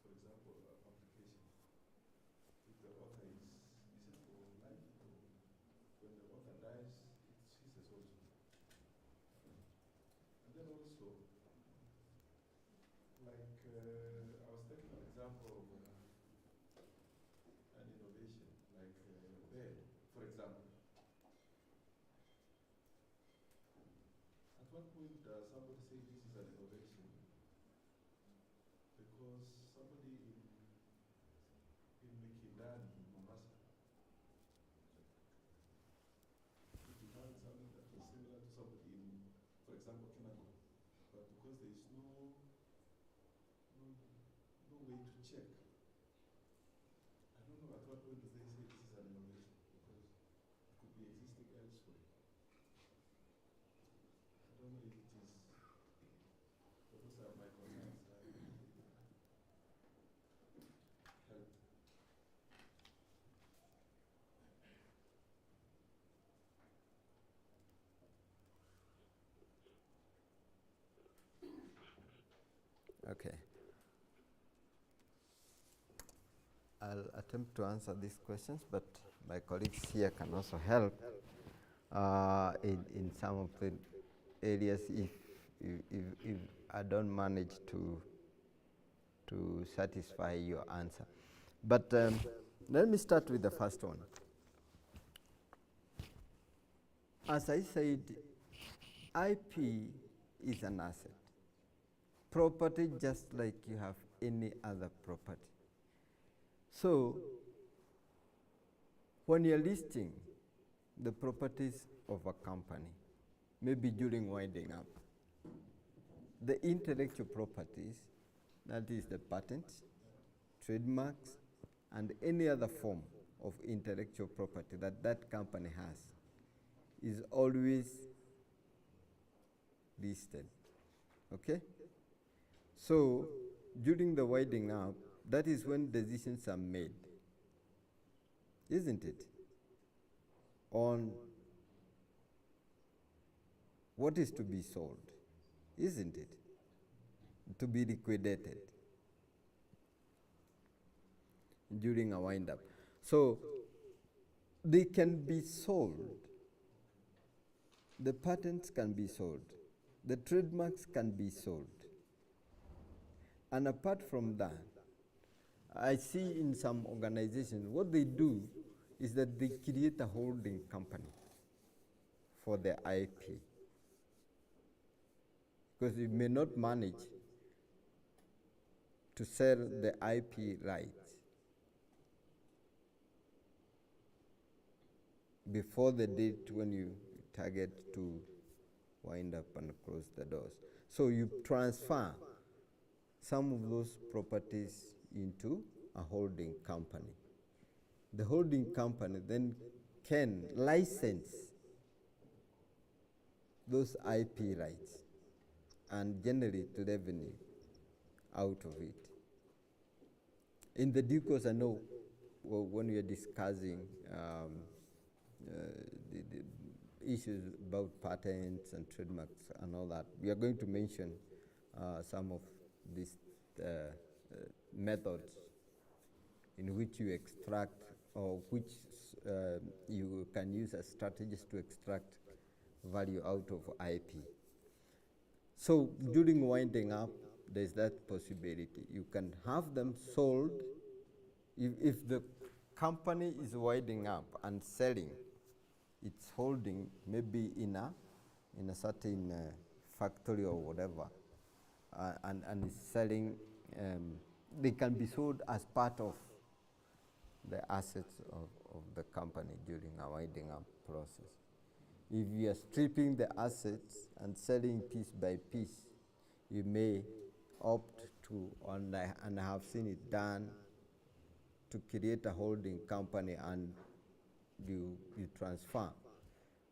For example, publication. If the author is it for life, or when the author dies, it ceases also. And then also, like I was taking an example of an innovation, like bed, for example. At what point does somebody say this is an innovation? Because somebody in Mikindani, in Mombasa, he found something that was similar to somebody in, for example, Kinako. But because there is no way to check, I don't know at what point do they say this is an innovation, because it could be existing elsewhere. I don't know if it is, but those are my concerns. Help. Okay. I'll attempt to answer these questions, but my colleagues here can also help in some of the areas if I don't manage to satisfy your answer. But let me start with the first one. As I said, IP is an asset. Property just like you have any other property. So, when you're listing the properties of a company, maybe during winding up, the intellectual properties, that is the patents, trademarks, and any other form of intellectual property that that company has, is always listed. Okay? So, during the winding up, that is when decisions are made, isn't it? On what is to be sold, isn't it? To be liquidated during a wind up. So, they can be sold. The patents can be sold. The trademarks can be sold. And apart from that, I see in some organizations, what they do is that they create a holding company for their IP. Because you may not manage to sell the IP rights before the date when you target to wind up and close the doors. So you transfer some of those properties into a holding company. The holding company then can license those IP rights and generate revenue out of it. In the due course, I know when we are discussing the issues about patents and trademarks and all that, we are going to mention some of these methods in which you extract, or which you can use as strategies to extract value out of IP. So during winding up, there's that possibility. You can have them sold if the company is winding up and selling its holding, maybe in a certain factory or whatever, and is selling. They can be sold as part of the assets of the company during a winding up process. If you are stripping the assets and selling piece by piece, you may opt to, and I have seen it done, to create a holding company, and you transfer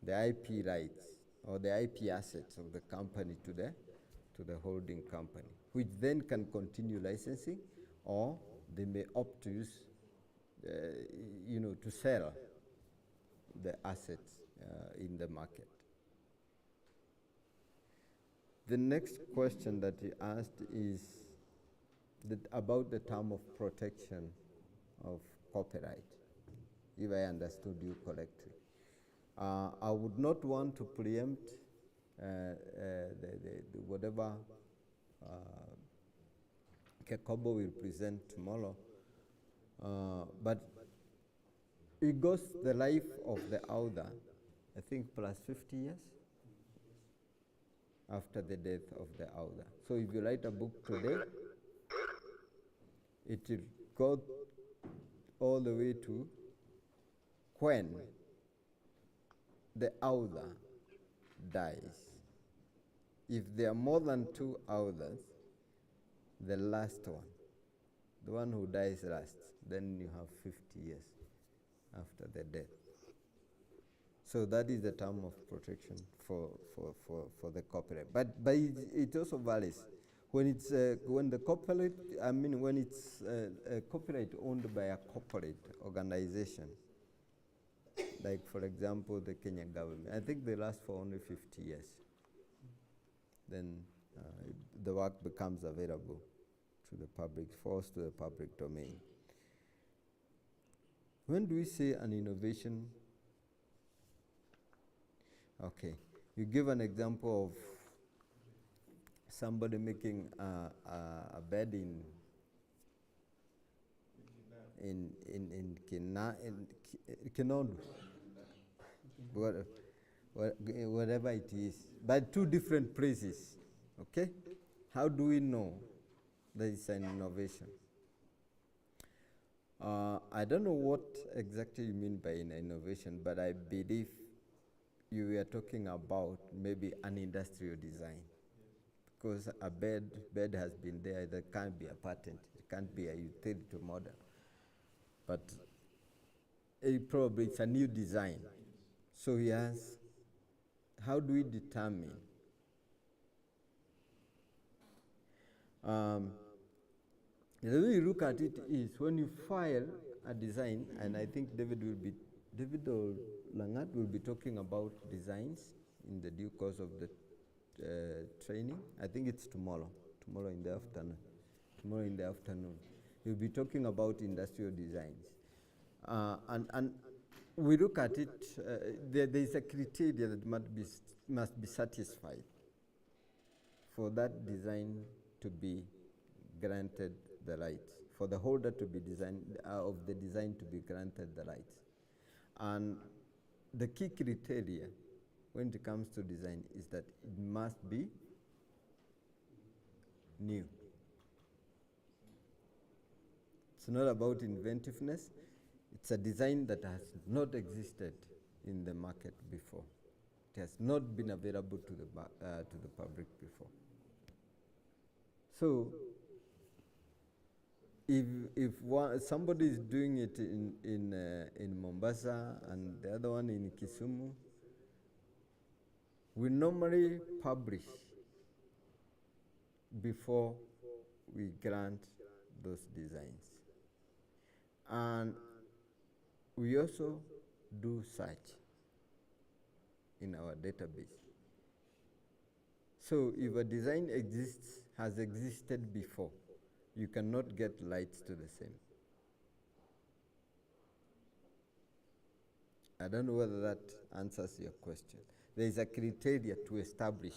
the IP rights or the IP assets of the company to the holding company, which then can continue licensing, or they may opt to use, to sell the assets in the market. The next question that he asked is about the term of protection of copyright, if I understood you correctly. I would not want to preempt the whatever Kekobo will present tomorrow, but it goes the life of the author, I think, plus 50 years after the death of the author. So if you write a book today, it will go all the way to when the author dies. If there are more than 2 authors, the last one, the one who dies last, then you have 50 years after the death. So that is the term of protection for the copyright. But it also varies. When it's when the copyright, when it's a copyright owned by a corporate organization, like for example the Kenyan government, I think they last for only 50 years. Then the work becomes available to the public, forced to the public domain. When do we say an innovation? Okay, you give an example of somebody making a bed in Kinodu, whatever it is, but 2 different places. Okay, how do we know that it's an innovation? I don't know what exactly you mean by an innovation, but I believe you were talking about maybe an industrial design. Because a bed has been there, there can't be a patent, it can't be a utility model. But probably it's a new design. So he asks, how do we determine? The way you look at it is when you file a design, and I think David or Langat will be talking about designs in the due course of the training. I think it's tomorrow in the afternoon. Tomorrow in the afternoon. He'll be talking about industrial designs. And we look at it, there is a criteria that must be satisfied for that design to be granted the rights, for the holder to be of the design to be granted the rights. And the key criteria when it comes to design is that it must be new. It's not about inventiveness. It's a design that has not existed in the market before. It has not been available to the public before. So, if somebody is doing it in Mombasa and the other one in Kisumu, We normally publish before we grant those designs. And we also do search in our database. So if a design has existed before, you cannot get rights to the same. I don't know whether that answers your question. There is a criteria to establish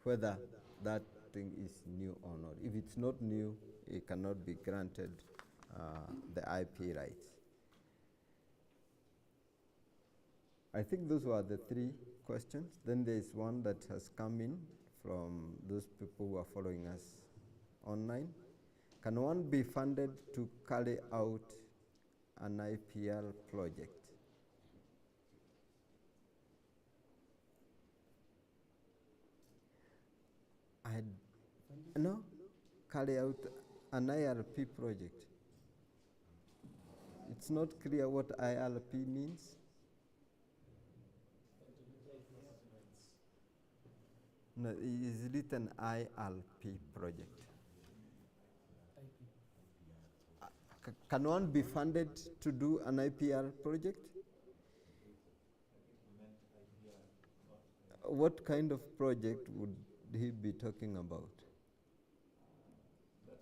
whether that thing is new or not. If it's not new, it cannot be granted the IP rights. I think those were the 3 questions. Then there is one that has come in from those people who are following us online. Can one be funded to carry out an IPR project? No, carry out an IRP project. It's not clear what IRP means. No, it is written IRP project. Can one be funded to do an IPR project? What kind of project would he be talking about?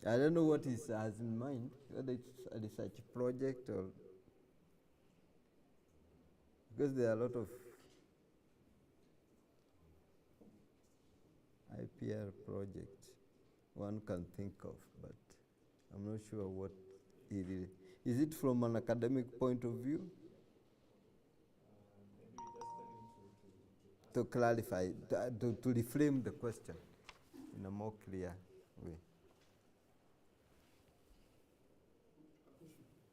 I don't know what he has in mind, whether it's a research project or, because there are a lot of IPR projects one can think of, but I'm not sure what it is. Is it from an academic point of view? Maybe we just tell him To clarify, to reframe the question in a more clear way.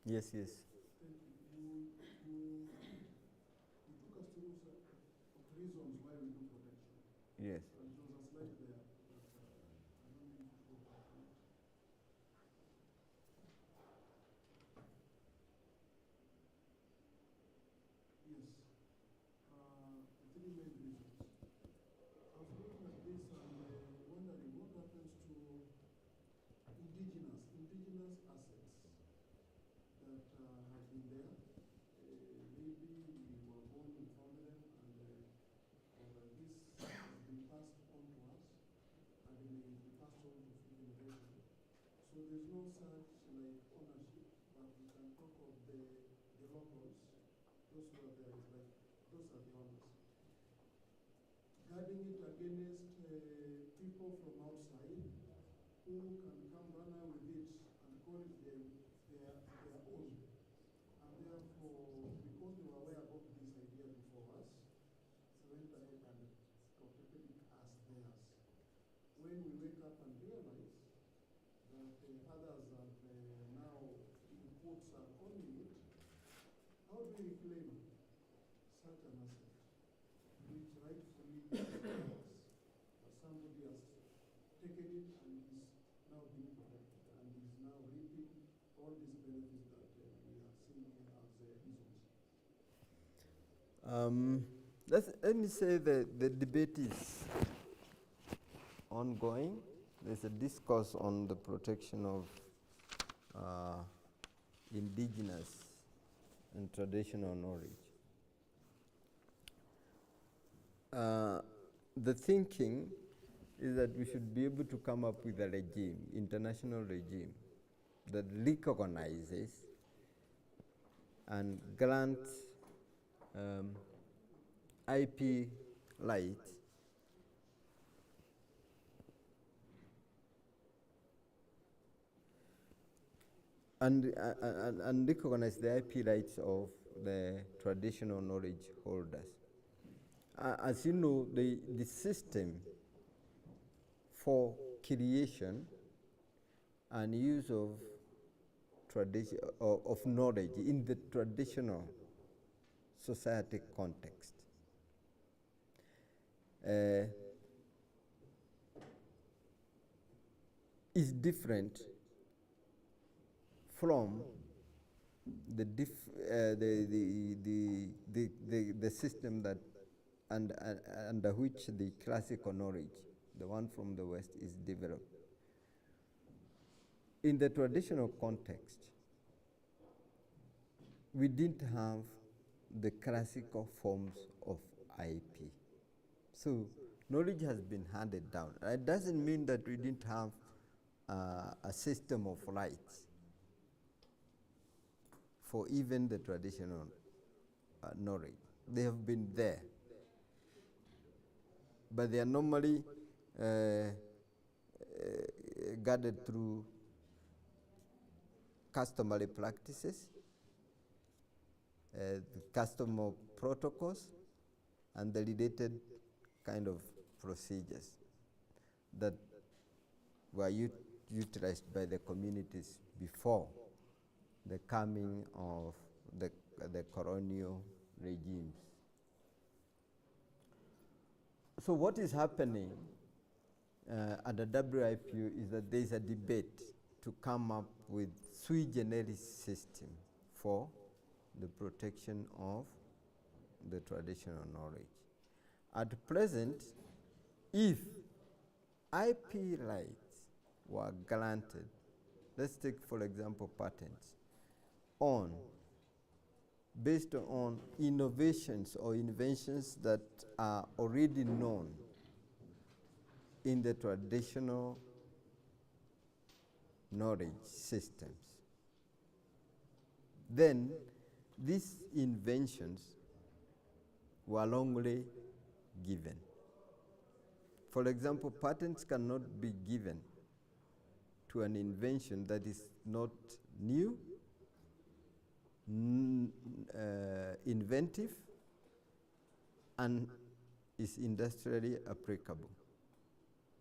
Yes, yes. You took us through reasons why we do protection. Yes. And there was a slide there that I don't think you should go back to it. Yes. The 3 main reasons. I was looking at this and wondering what happens to indigenous assets that have been there. Maybe we were born, we found them, and this has been passed on to us, and it may be passed on to future generations. So there's no such like ownership, but we can talk of the locals, those who are there, is like those are the owners. Guarding it against people from outside who can come run away with it and call it their own. And therefore, because they were aware about this idea before us, they went ahead and protected it as theirs. When we wake up and realize that others have now, in quotes, are owning it, how do we reclaim such an asset, which rightfully is ours, but somebody has taken it and is now being protected and is now reaping all these benefits that we are seeing here as reasons? Let me say the debate is ongoing. There's a discourse on the protection of indigenous and traditional knowledge. The thinking is that we should be able to come up with a regime, international regime, that recognizes and grants IP rights and recognize the IP rights of the traditional knowledge holders. As you know, the system for creation and use of tradition of knowledge in the traditional society context is different from the system that under which the classical knowledge, the one from the West, is developed. In the traditional context, we didn't have the classical forms of IP. So knowledge has been handed down. It doesn't mean that we didn't have a system of rights for even the traditional knowledge. They have been there, but they are normally gathered through customary practices, the customer protocols, and the related kind of procedures that were utilized by the communities before the coming of the colonial regimes. So what is happening at the WIPU is that there is a debate to come up with sui generis system for the protection of the traditional knowledge. At present, if IP rights were granted, let's take for example patents, based on innovations or inventions that are already known in the traditional knowledge systems, then these inventions were wrongly given. For example, patents cannot be given to an invention that is not new, inventive, and is industrially applicable.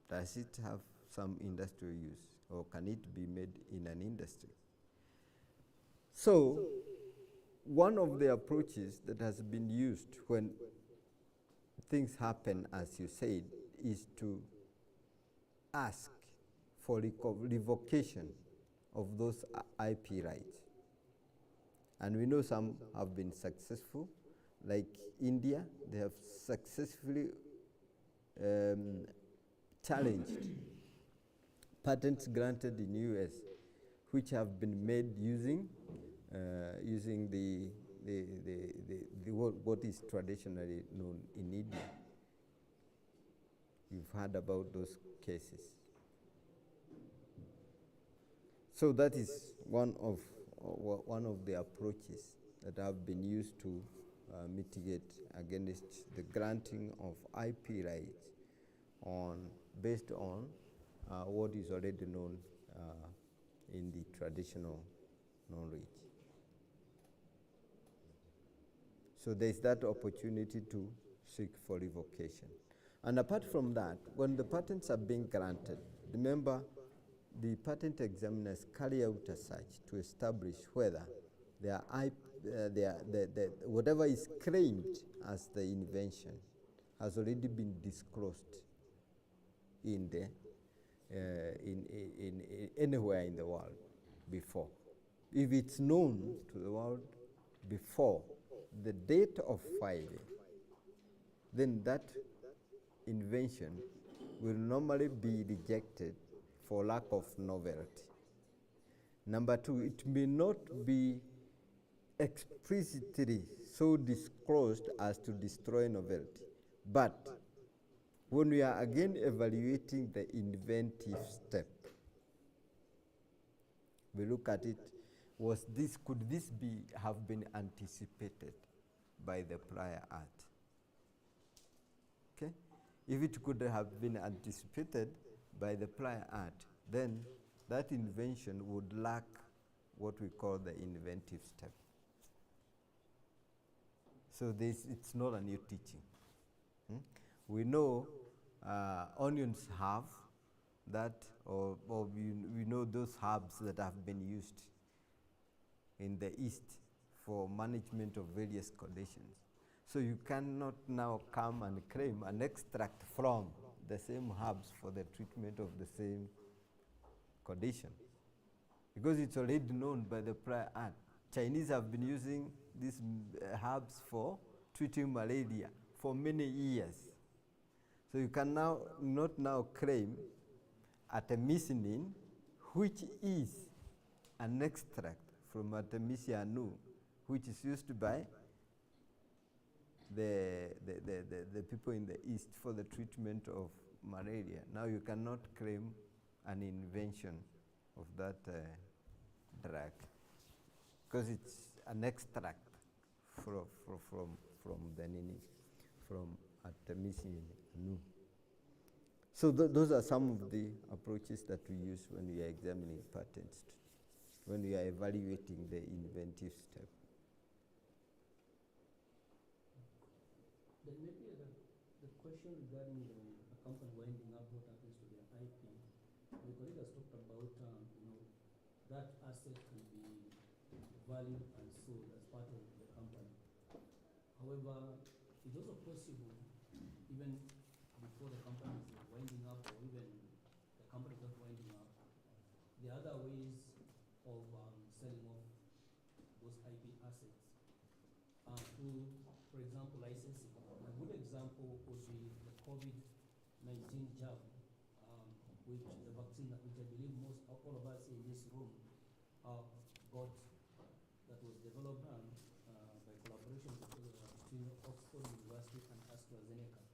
Does it have some industrial use, or can it be made in an industry? So, one of the approaches that has been used when things happen, as you said, is to ask for revocation of those IP rights. And we know some have been successful, like India. They have successfully challenged patents granted in US, which have been made using what is traditionally known in India. You've heard about those cases. So that is one of the approaches that have been used to mitigate against the granting of IP rights based on what is already known in the traditional knowledge. So there is that opportunity to seek for revocation. And apart from that, when the patents are being granted, remember the patent examiners carry out a search to establish whether whatever is claimed as the invention has already been disclosed in anywhere in the world before. If it's known to the world before the date of filing, then that invention will normally be rejected for lack of novelty. Number two, it may not be explicitly so disclosed as to destroy novelty, but when we are again evaluating the inventive step, we look at it, could this have been anticipated by the prior art? Okay? If it could have been anticipated by the prior art, then that invention would lack what we call the inventive step. So it's not a new teaching. We know onions have that, or we know those herbs that have been used in the East for management of various conditions. So you cannot now come and claim an extract from the same herbs for the treatment of the same condition, because it's already known by the prior art. Chinese have been using these herbs for treating malaria for many years. So you can not now claim artemisinin, which is an extract from Artemisia annua, which is used by the people in the East for the treatment of malaria. Now you cannot claim an invention of that drug because it's an extract from Artemisia annua. So those are some of the approaches that we use when we are examining patents, when we are evaluating the inventive step. Then maybe the question regarding a company winding up, what happens to their IP? The colleague has talked about, that asset can be valued and sold as part of the company. However, it's also possible, even before the company is winding up, or even the company is not winding up, there are other ways of selling off those IP assets through, for example, licensing. A good example would be the COVID-19 jab, which the vaccine, which I believe all of us in this room got, that was developed by collaboration between Oxford University and AstraZeneca.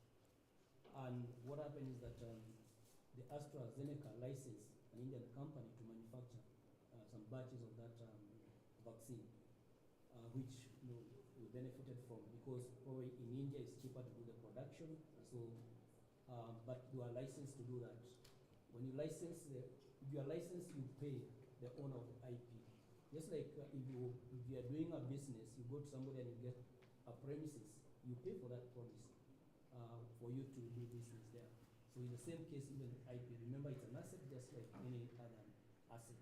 And what happened is that the AstraZeneca licensed an Indian company to manufacture some batches of that vaccine, which we benefited from, because probably in India it's cheaper to do the production. So, but you are licensed to do that. When you license, if you are licensed, you pay the owner of the IP. Just like if you are doing a business, you go to somebody and you get a premises, you pay for that premise for you to do business there. So in the same case, even IP, remember it's an asset just like any other asset.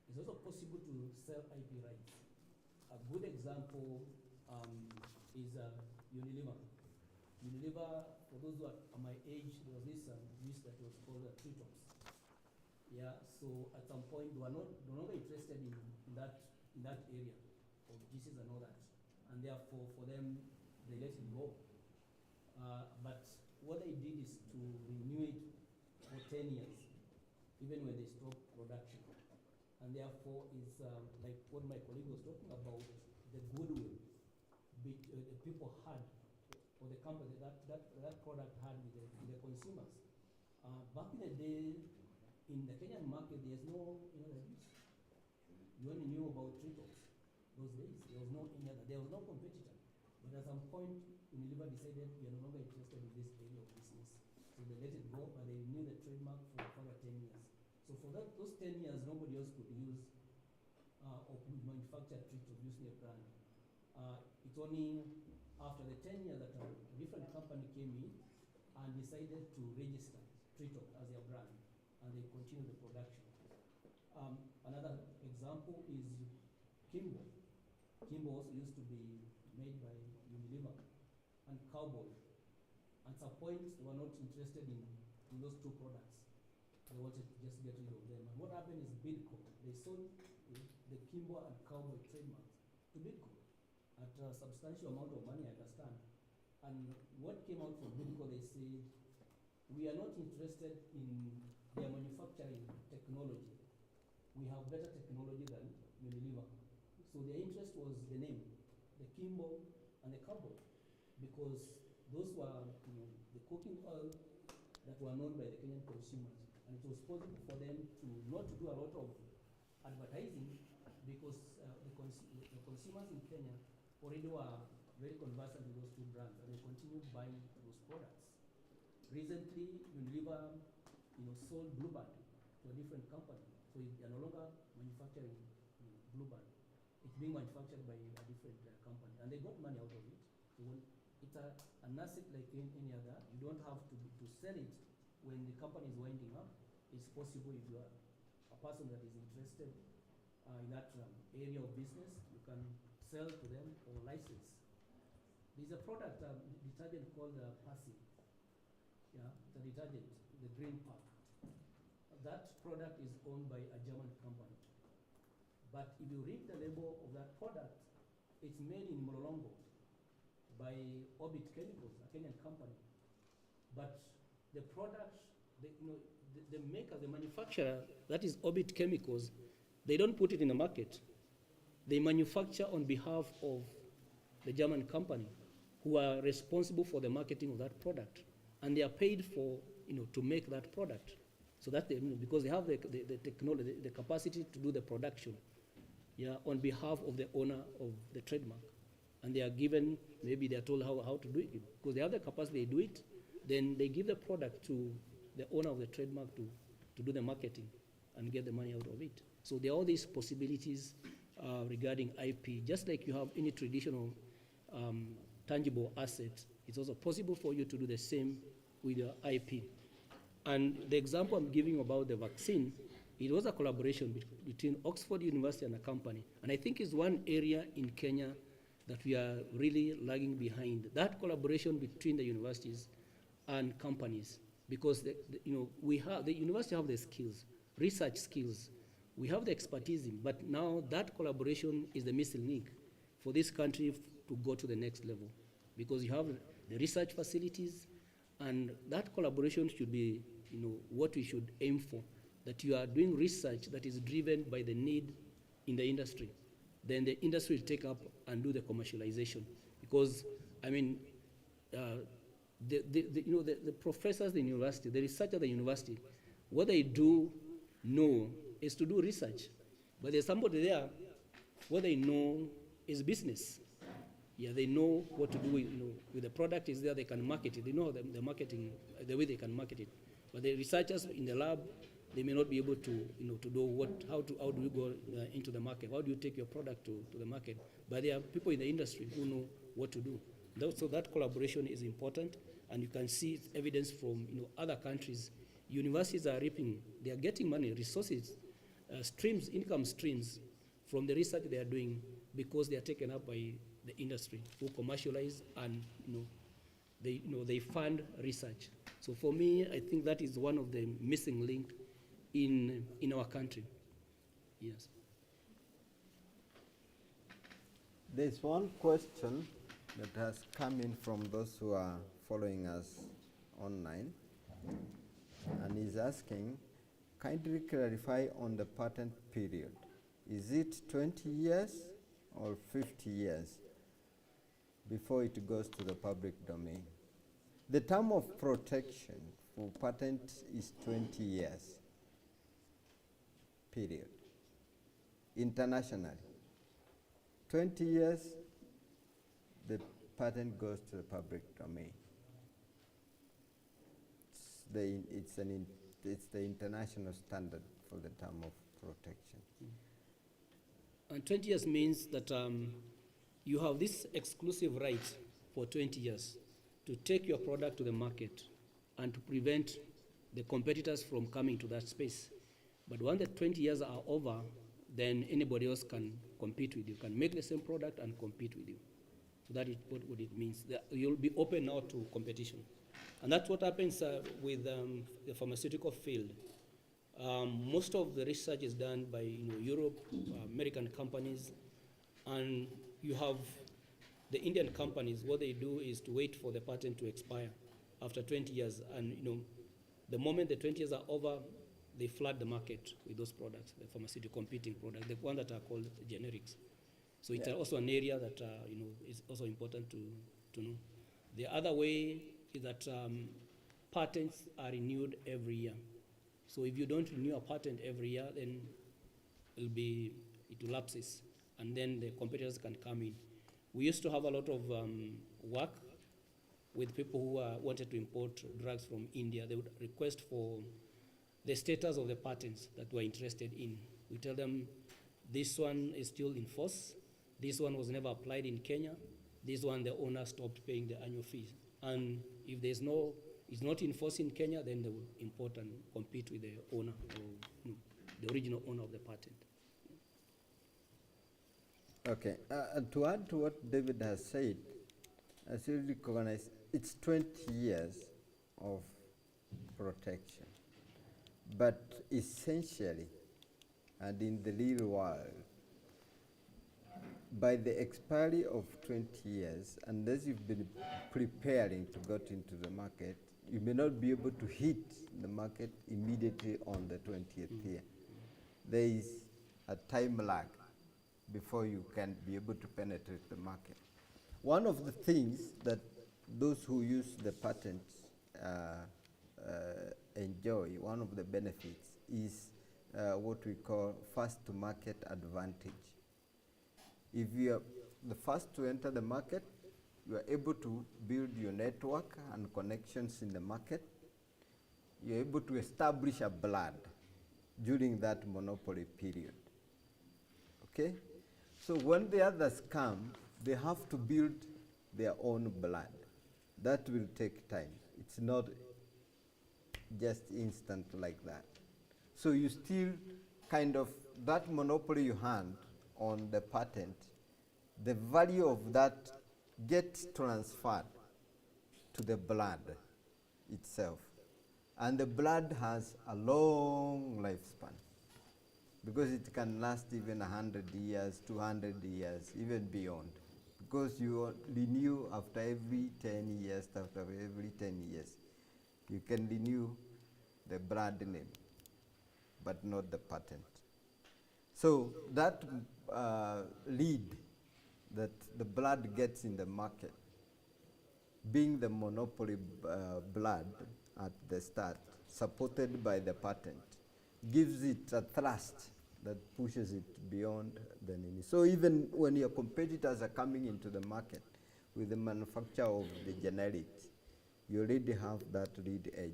It's also possible to sell IP rights. A good example is Unilever. Unilever, for those who are my age, there was this juice that was called Tritops. Yeah, so at some point they were no longer interested in that area of juices and all that, and therefore for them they let it go. But what they did is to renew it for 10 years, even when they stopped production. And therefore, it's like what my colleague was talking about, the goodwill the people had, or the company that product had with the consumers. Back in the day, in the Kenyan market, there's no, you only knew about Tritops those days. There was no any other, there was no competitor. But at some point, Unilever decided we are no longer interested in this area of business. So they let it go, but they renewed the trademark for further 10 years. So for those 10 years, nobody else could use or could manufacture Tritops using a brand. It's only after the 10 years that a different company came in and decided to register Tritops as their brand, and they continued the production. Another example is Kimbo. Kimbo also used to be made by Unilever, and Cowboy. At some point, they were not interested in those two products. They wanted to just get rid of them. And what happened is Bidco. They sold the Kimbo and Cowboy trademarks to Bidco at a substantial amount of money, I understand. And what came out from Bidco, they said, we are not interested in their manufacturing technology. We have better technology than Unilever. So their interest was the name, the Kimbo and the Cowboy, because those were the cooking oil that were known by the Kenyan consumers. And it was possible for them to not do a lot of advertising, because the consumers in Kenya already were very conversant with those two brands, and they continued buying those products. Recently, Unilever sold Bluebird to a different company. So they are no longer manufacturing Bluebird. It's being manufactured by a different company, and they got money out of it. So when it's an asset like any other, you don't have to sell it when the company is winding up. It's possible if you are a person that is interested in that area of business, you can sell to them or license. There's a product, detergent called Passy. Yeah, it's a detergent, the green pack. That product is owned by a German company. But if you read the label of that product, it's made in Mololongo. by Orbit Chemicals, a Kenyan company. But the product, the maker, the manufacturer, that is Orbit Chemicals, they don't put it in the market. They manufacture on behalf of the German company who are responsible for the marketing of that product. And they are paid for, to make that product. So that because they have the technology, the capacity to do the production, on behalf of the owner of the trademark. And they are given, maybe they are told how to do it. Because they have the capacity, they do it, then they give the product to the owner of the trademark to do the marketing and get the money out of it. So there are all these possibilities regarding IP. Just like you have any traditional tangible asset, it's also possible for you to do the same with your IP. And the example I'm giving about the vaccine, it was a collaboration between Oxford University and a company. And I think it's one area in Kenya that we are really lagging behind. That collaboration between the universities and companies, because we have the university have the skills, research skills, we have the expertise, but now that collaboration is the missing link for this country to go to the next level, because you have the research facilities, and that collaboration should be what we should aim for, that you are doing research that is driven by the need in the industry. Then the industry will take up and do the commercialization, because the professors in the university, the researchers at the university, what they do know is to do research. But there's somebody there, what they know is business. Yeah, they know what to do with the product is there, they can market it. They know the marketing, the way they can market it. But the researchers in the lab, they may not be able to, to know how do you go into the market? How do you take your product to the market? But there are people in the industry who know what to do. So that collaboration is important, and you can see evidence from other countries. Universities are reaping, they are getting money, resources, streams, income streams from the research they are doing, because they are taken up by the industry who commercialize and they fund research. So for me, I think that is one of the missing link in our country. Yes. There's one question that has come in from those who are following us online, and is asking, kindly clarify on the patent period. Is it 20 years or 50 years before it goes to the public domain? The term of protection for patent is 20 years, period. Internationally, 20 years, the patent goes to the public domain. It's the international standard for the term of protection. And 20 years means that you have this exclusive right for 20 years to take your product to the market and to prevent the competitors from coming to that space. But when the 20 years are over, then anybody else can compete with you, can make the same product and compete with you. So that is what it means. That you'll be open now to competition. And that's what happens with the pharmaceutical field. Most of the research is done by Europe, American companies, and you have the Indian companies. What they do is to wait for the patent to expire after 20 years. And the moment the 20 years are over, they flood the market with those products, the pharmaceutical competing products, the ones that are called generics. So it's also an area that is also important to know. The other way is that patents are renewed every year. So if you don't renew a patent every year, then it lapses, and then the competitors can come in. We used to have a lot of work with people who wanted to import drugs from India. They would request for the status of the patents that we're interested in. We tell them this one is still in force, this one was never applied in Kenya, this one the owner stopped paying the annual fees. And if it's not in force in Kenya, then they will import and compete with the owner, or the original owner of the patent. Okay, to add to what David has said, as you recognize, it's 20 years of protection. But essentially, and in the real world, by the expiry of 20 years, unless you've been preparing to get into the market, you may not be able to hit the market immediately on the 20th year. There is a time lag before you can be able to penetrate the market. One of the things that those who use the patents enjoy, one of the benefits is what we call first to market advantage. If you are the first to enter the market, you are able to build your network and connections in the market. You're able to establish a blood during that monopoly period. Okay? So when the others come, they have to build their own blood. That will take time. It's not just instant like that. So you still kind of, that monopoly you hand on the patent, the value of that gets transferred to the blood itself. And the blood has a long lifespan because it can last even 100 years, 200 years, even beyond. Because you renew after every 10 years, after every 10 years. You can renew the brand name, but not the patent. So that lead that the blood gets in the market, being the monopoly blood at the start, supported by the patent, gives it a thrust that pushes it beyond the name. So even when your competitors are coming into the market with the manufacture of the generics, you already have that lead edge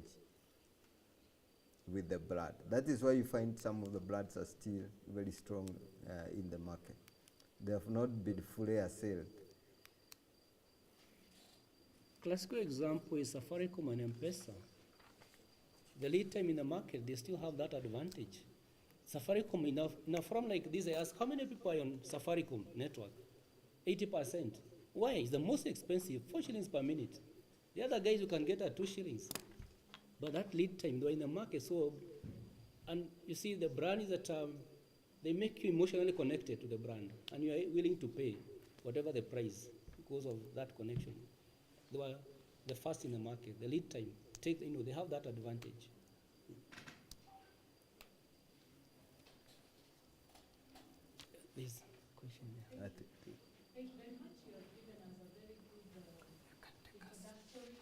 with the blood. That is why you find some of the bloods are still very strong in the market. They have not been fully assailed. Classical example is Safaricom and M-Pesa. The lead time in the market, they still have that advantage. Safaricom, in a forum like this, I ask, how many people are on Safaricom network? 80%. Why? It's the most expensive, 4 shillings per minute. The other guys you can get at 2 shillings. But that lead time, they're in the market, so, and you see the brand is that they make you emotionally connected to the brand, and you are willing to pay whatever the price because of that connection. They were the first in the market. The lead time, they have that advantage. This question there. Thank you very much. You have given us a very good introductory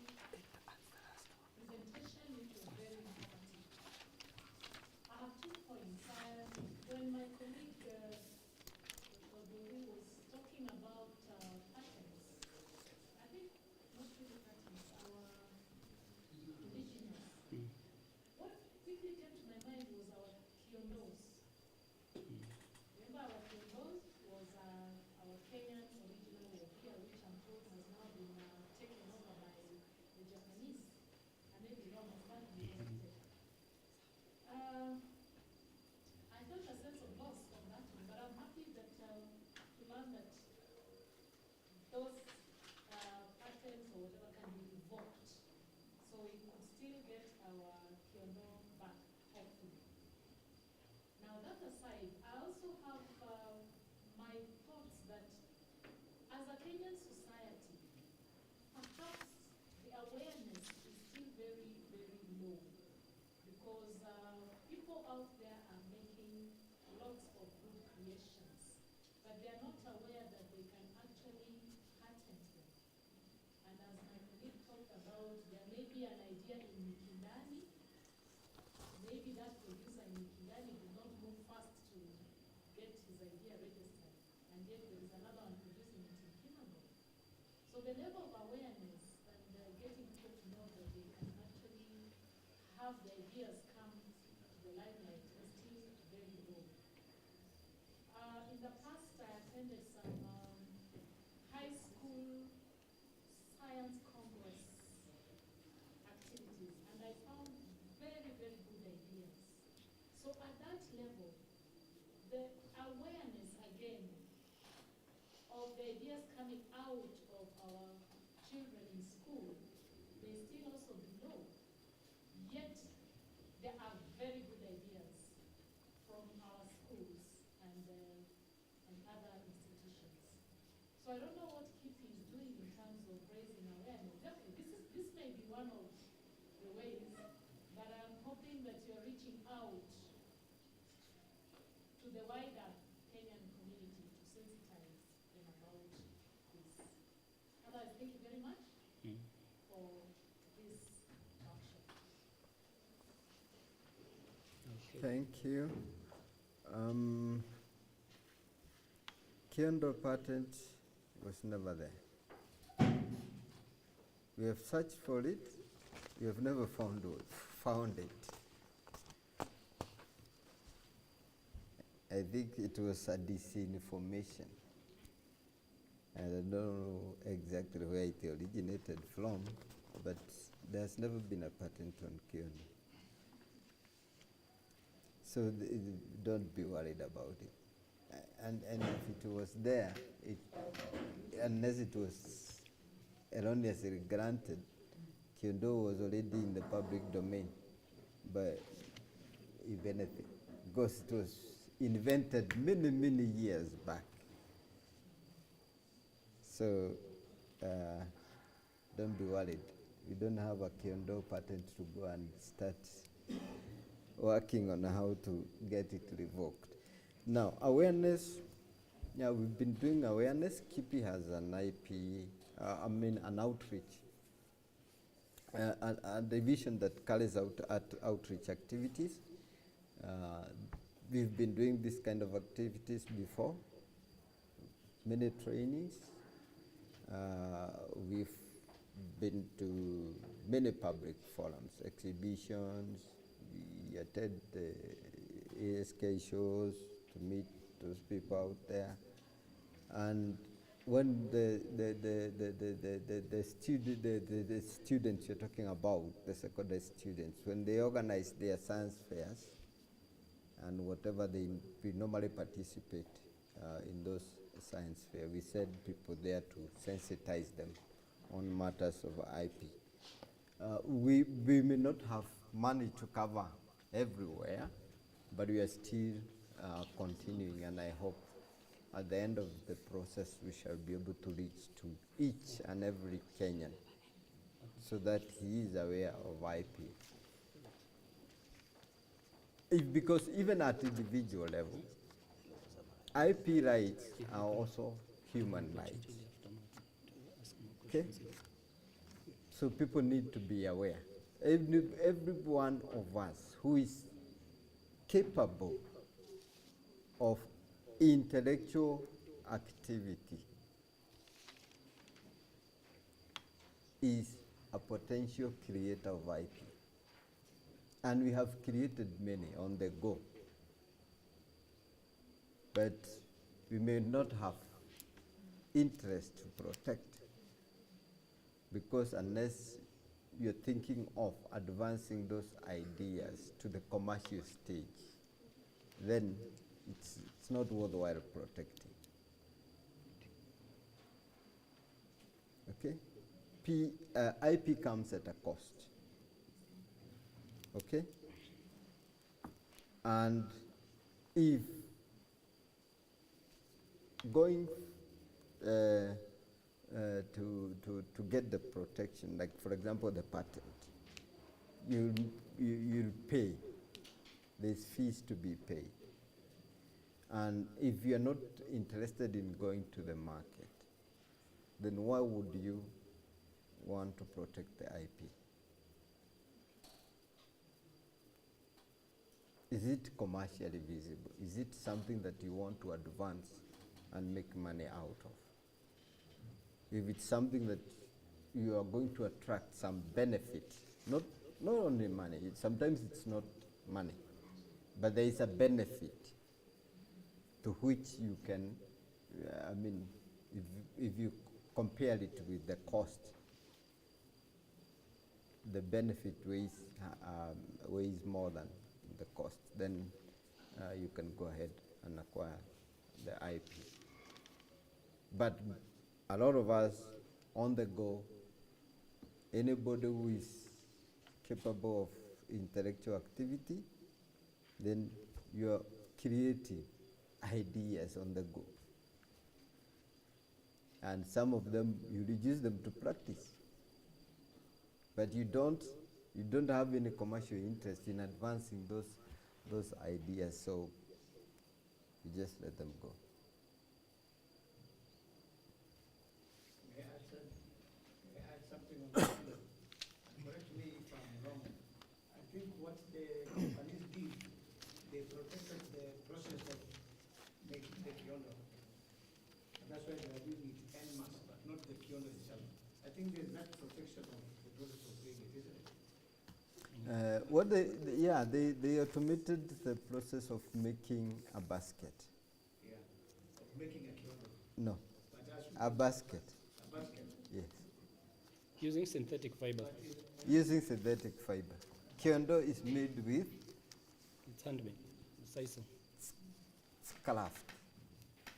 presentation, which was very informative. I have 2 points. When my colleague Odori was talking about patents, I think not really patents, our indigenous. What quickly came to my mind was our kiondos. Remember our kiondos was our Kenyan original way of here, which I'm told has now been taken over by the Japanese, and maybe Rome has not been connected. I felt a sense of loss on that one, but I'm happy that to learn that those patents or whatever can be revoked, so we could still get our kiondo back, hopefully. Now that aside, I also have my thoughts that as a Kenyan society, perhaps the awareness is still very, very low, because people out there are making lots of good creations, but they are not aware that they can actually patent them. And as my colleague talked about, there may be an idea in Mikindani. Maybe that producer in Mikindani did not move fast to get his idea registered, and yet there is another one producing it in Kinangop. So the level of awareness and getting people to know that they can actually have the ideas come to the limelight is still very low. In the past, I attended some high school science congress activities, and I found very, very good ideas. So at that level, the awareness again of the ideas coming out of our children in school may still also be low. Yet there are very good ideas from our schools and other institutions. So I don't know what KIPI is doing in terms of raising awareness. Definitely, this may be one of the ways, but I'm hoping that you're reaching out to the wider Kenyan community to sensitize them about this. Otherwise, thank you very much for this workshop. Thank you. Kiondo patent was never there. We have searched for it. We have never found it. I think it was a disinformation. I don't know exactly where it originated from, but there's never been a patent on Kiondo. So don't be worried about it. And if it was there, unless it was erroneously granted, Kiondo was already in the public domain. But if anything, because it was invented many, many years back. So don't be worried. We don't have a Kiondo patent to go and start working on how to get it revoked. Now, awareness, yeah, we've been doing awareness. KIPI has an an outreach, a division that carries out outreach activities. We've been doing this kind of activities before, many trainings. We've been to many public forums, exhibitions. We attend the ASK shows to meet those people out there. And when the students you're talking about, the secondary students, when they organize their science fairs and whatever we normally participate in those science fair, we send people there to sensitize them on matters of IP. We may not have money to cover everywhere, but we are still continuing, and I hope at the end of the process we shall be able to reach to each and every Kenyan so that he is aware of IP. Because even at individual level, IP rights are also human rights. Okay? So people need to be aware. Every one of us who is capable of intellectual activity is a potential creator of IP. And we have created many on the go. But we may not have interest to protect, because unless you're thinking of advancing those ideas to the commercial stage, then it's not worthwhile protecting. Okay? IP comes at a cost. Okay? And if going to get the protection, like for example the patent, you'll pay. There's fees to be paid. And if you're not interested in going to the market, then why would you want to protect the IP? Is it commercially visible? Is it something that you want to advance and make money out of? If it's something that you are going to attract some benefit, not only money, sometimes it's not money, but there is a benefit to which you can, if you compare it with the cost, the benefit weighs more than the cost, then you can go ahead and acquire the IP. But a lot of us on the go, anybody who is capable of intellectual activity, then you're creating ideas on the go. And some of them, you reduce them to practice. But you don't have any commercial interest in advancing those ideas, so you just let them go. May I add something on that? Correct me if I'm wrong. I think what the companies did, they protected the process of making the kiondo. And that's why they are doing it en masse, but not the kiondo itself. I think there's that protection of the process of doing it, isn't it? They automated the process of making a basket. Yeah, of making a kiondo. No, But that's a basket. a basket. Yes, Using synthetic fiber. using synthetic fiber. Kiondo is made with It's handmade. Sisal. craft,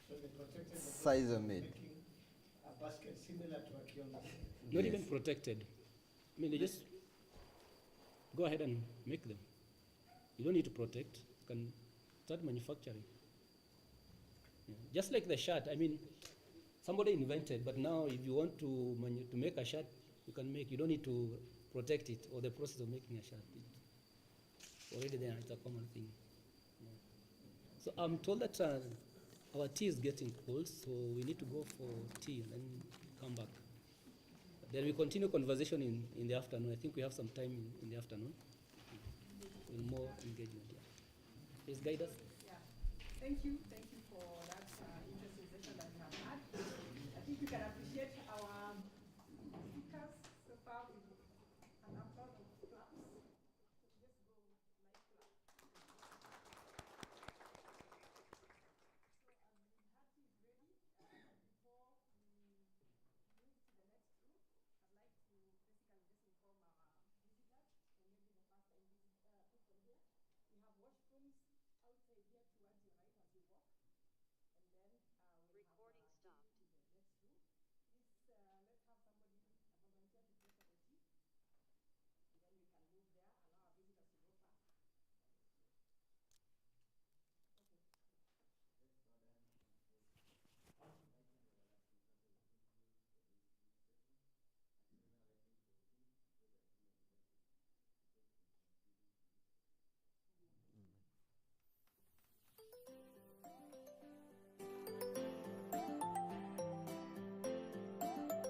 So they protected the size of made. making a basket similar to a kiondo. Not Yes. even protected. I mean, they just go ahead and make them. You don't need to protect. You can start manufacturing. Yeah. Just like the shirt. I mean, somebody invented, but now if you want to make a shirt, you can make. You don't need to protect it or the process of making a shirt. It's already there. It's a common thing. Yeah. So I'm told that our tea is getting cold, so we need to go for tea and then come back. Then we continue conversation in the afternoon. I think we have some time in the afternoon. With more engagement. Yeah. Please guide us. Yeah, thank you for that interesting session that we have had. I think you can appreciate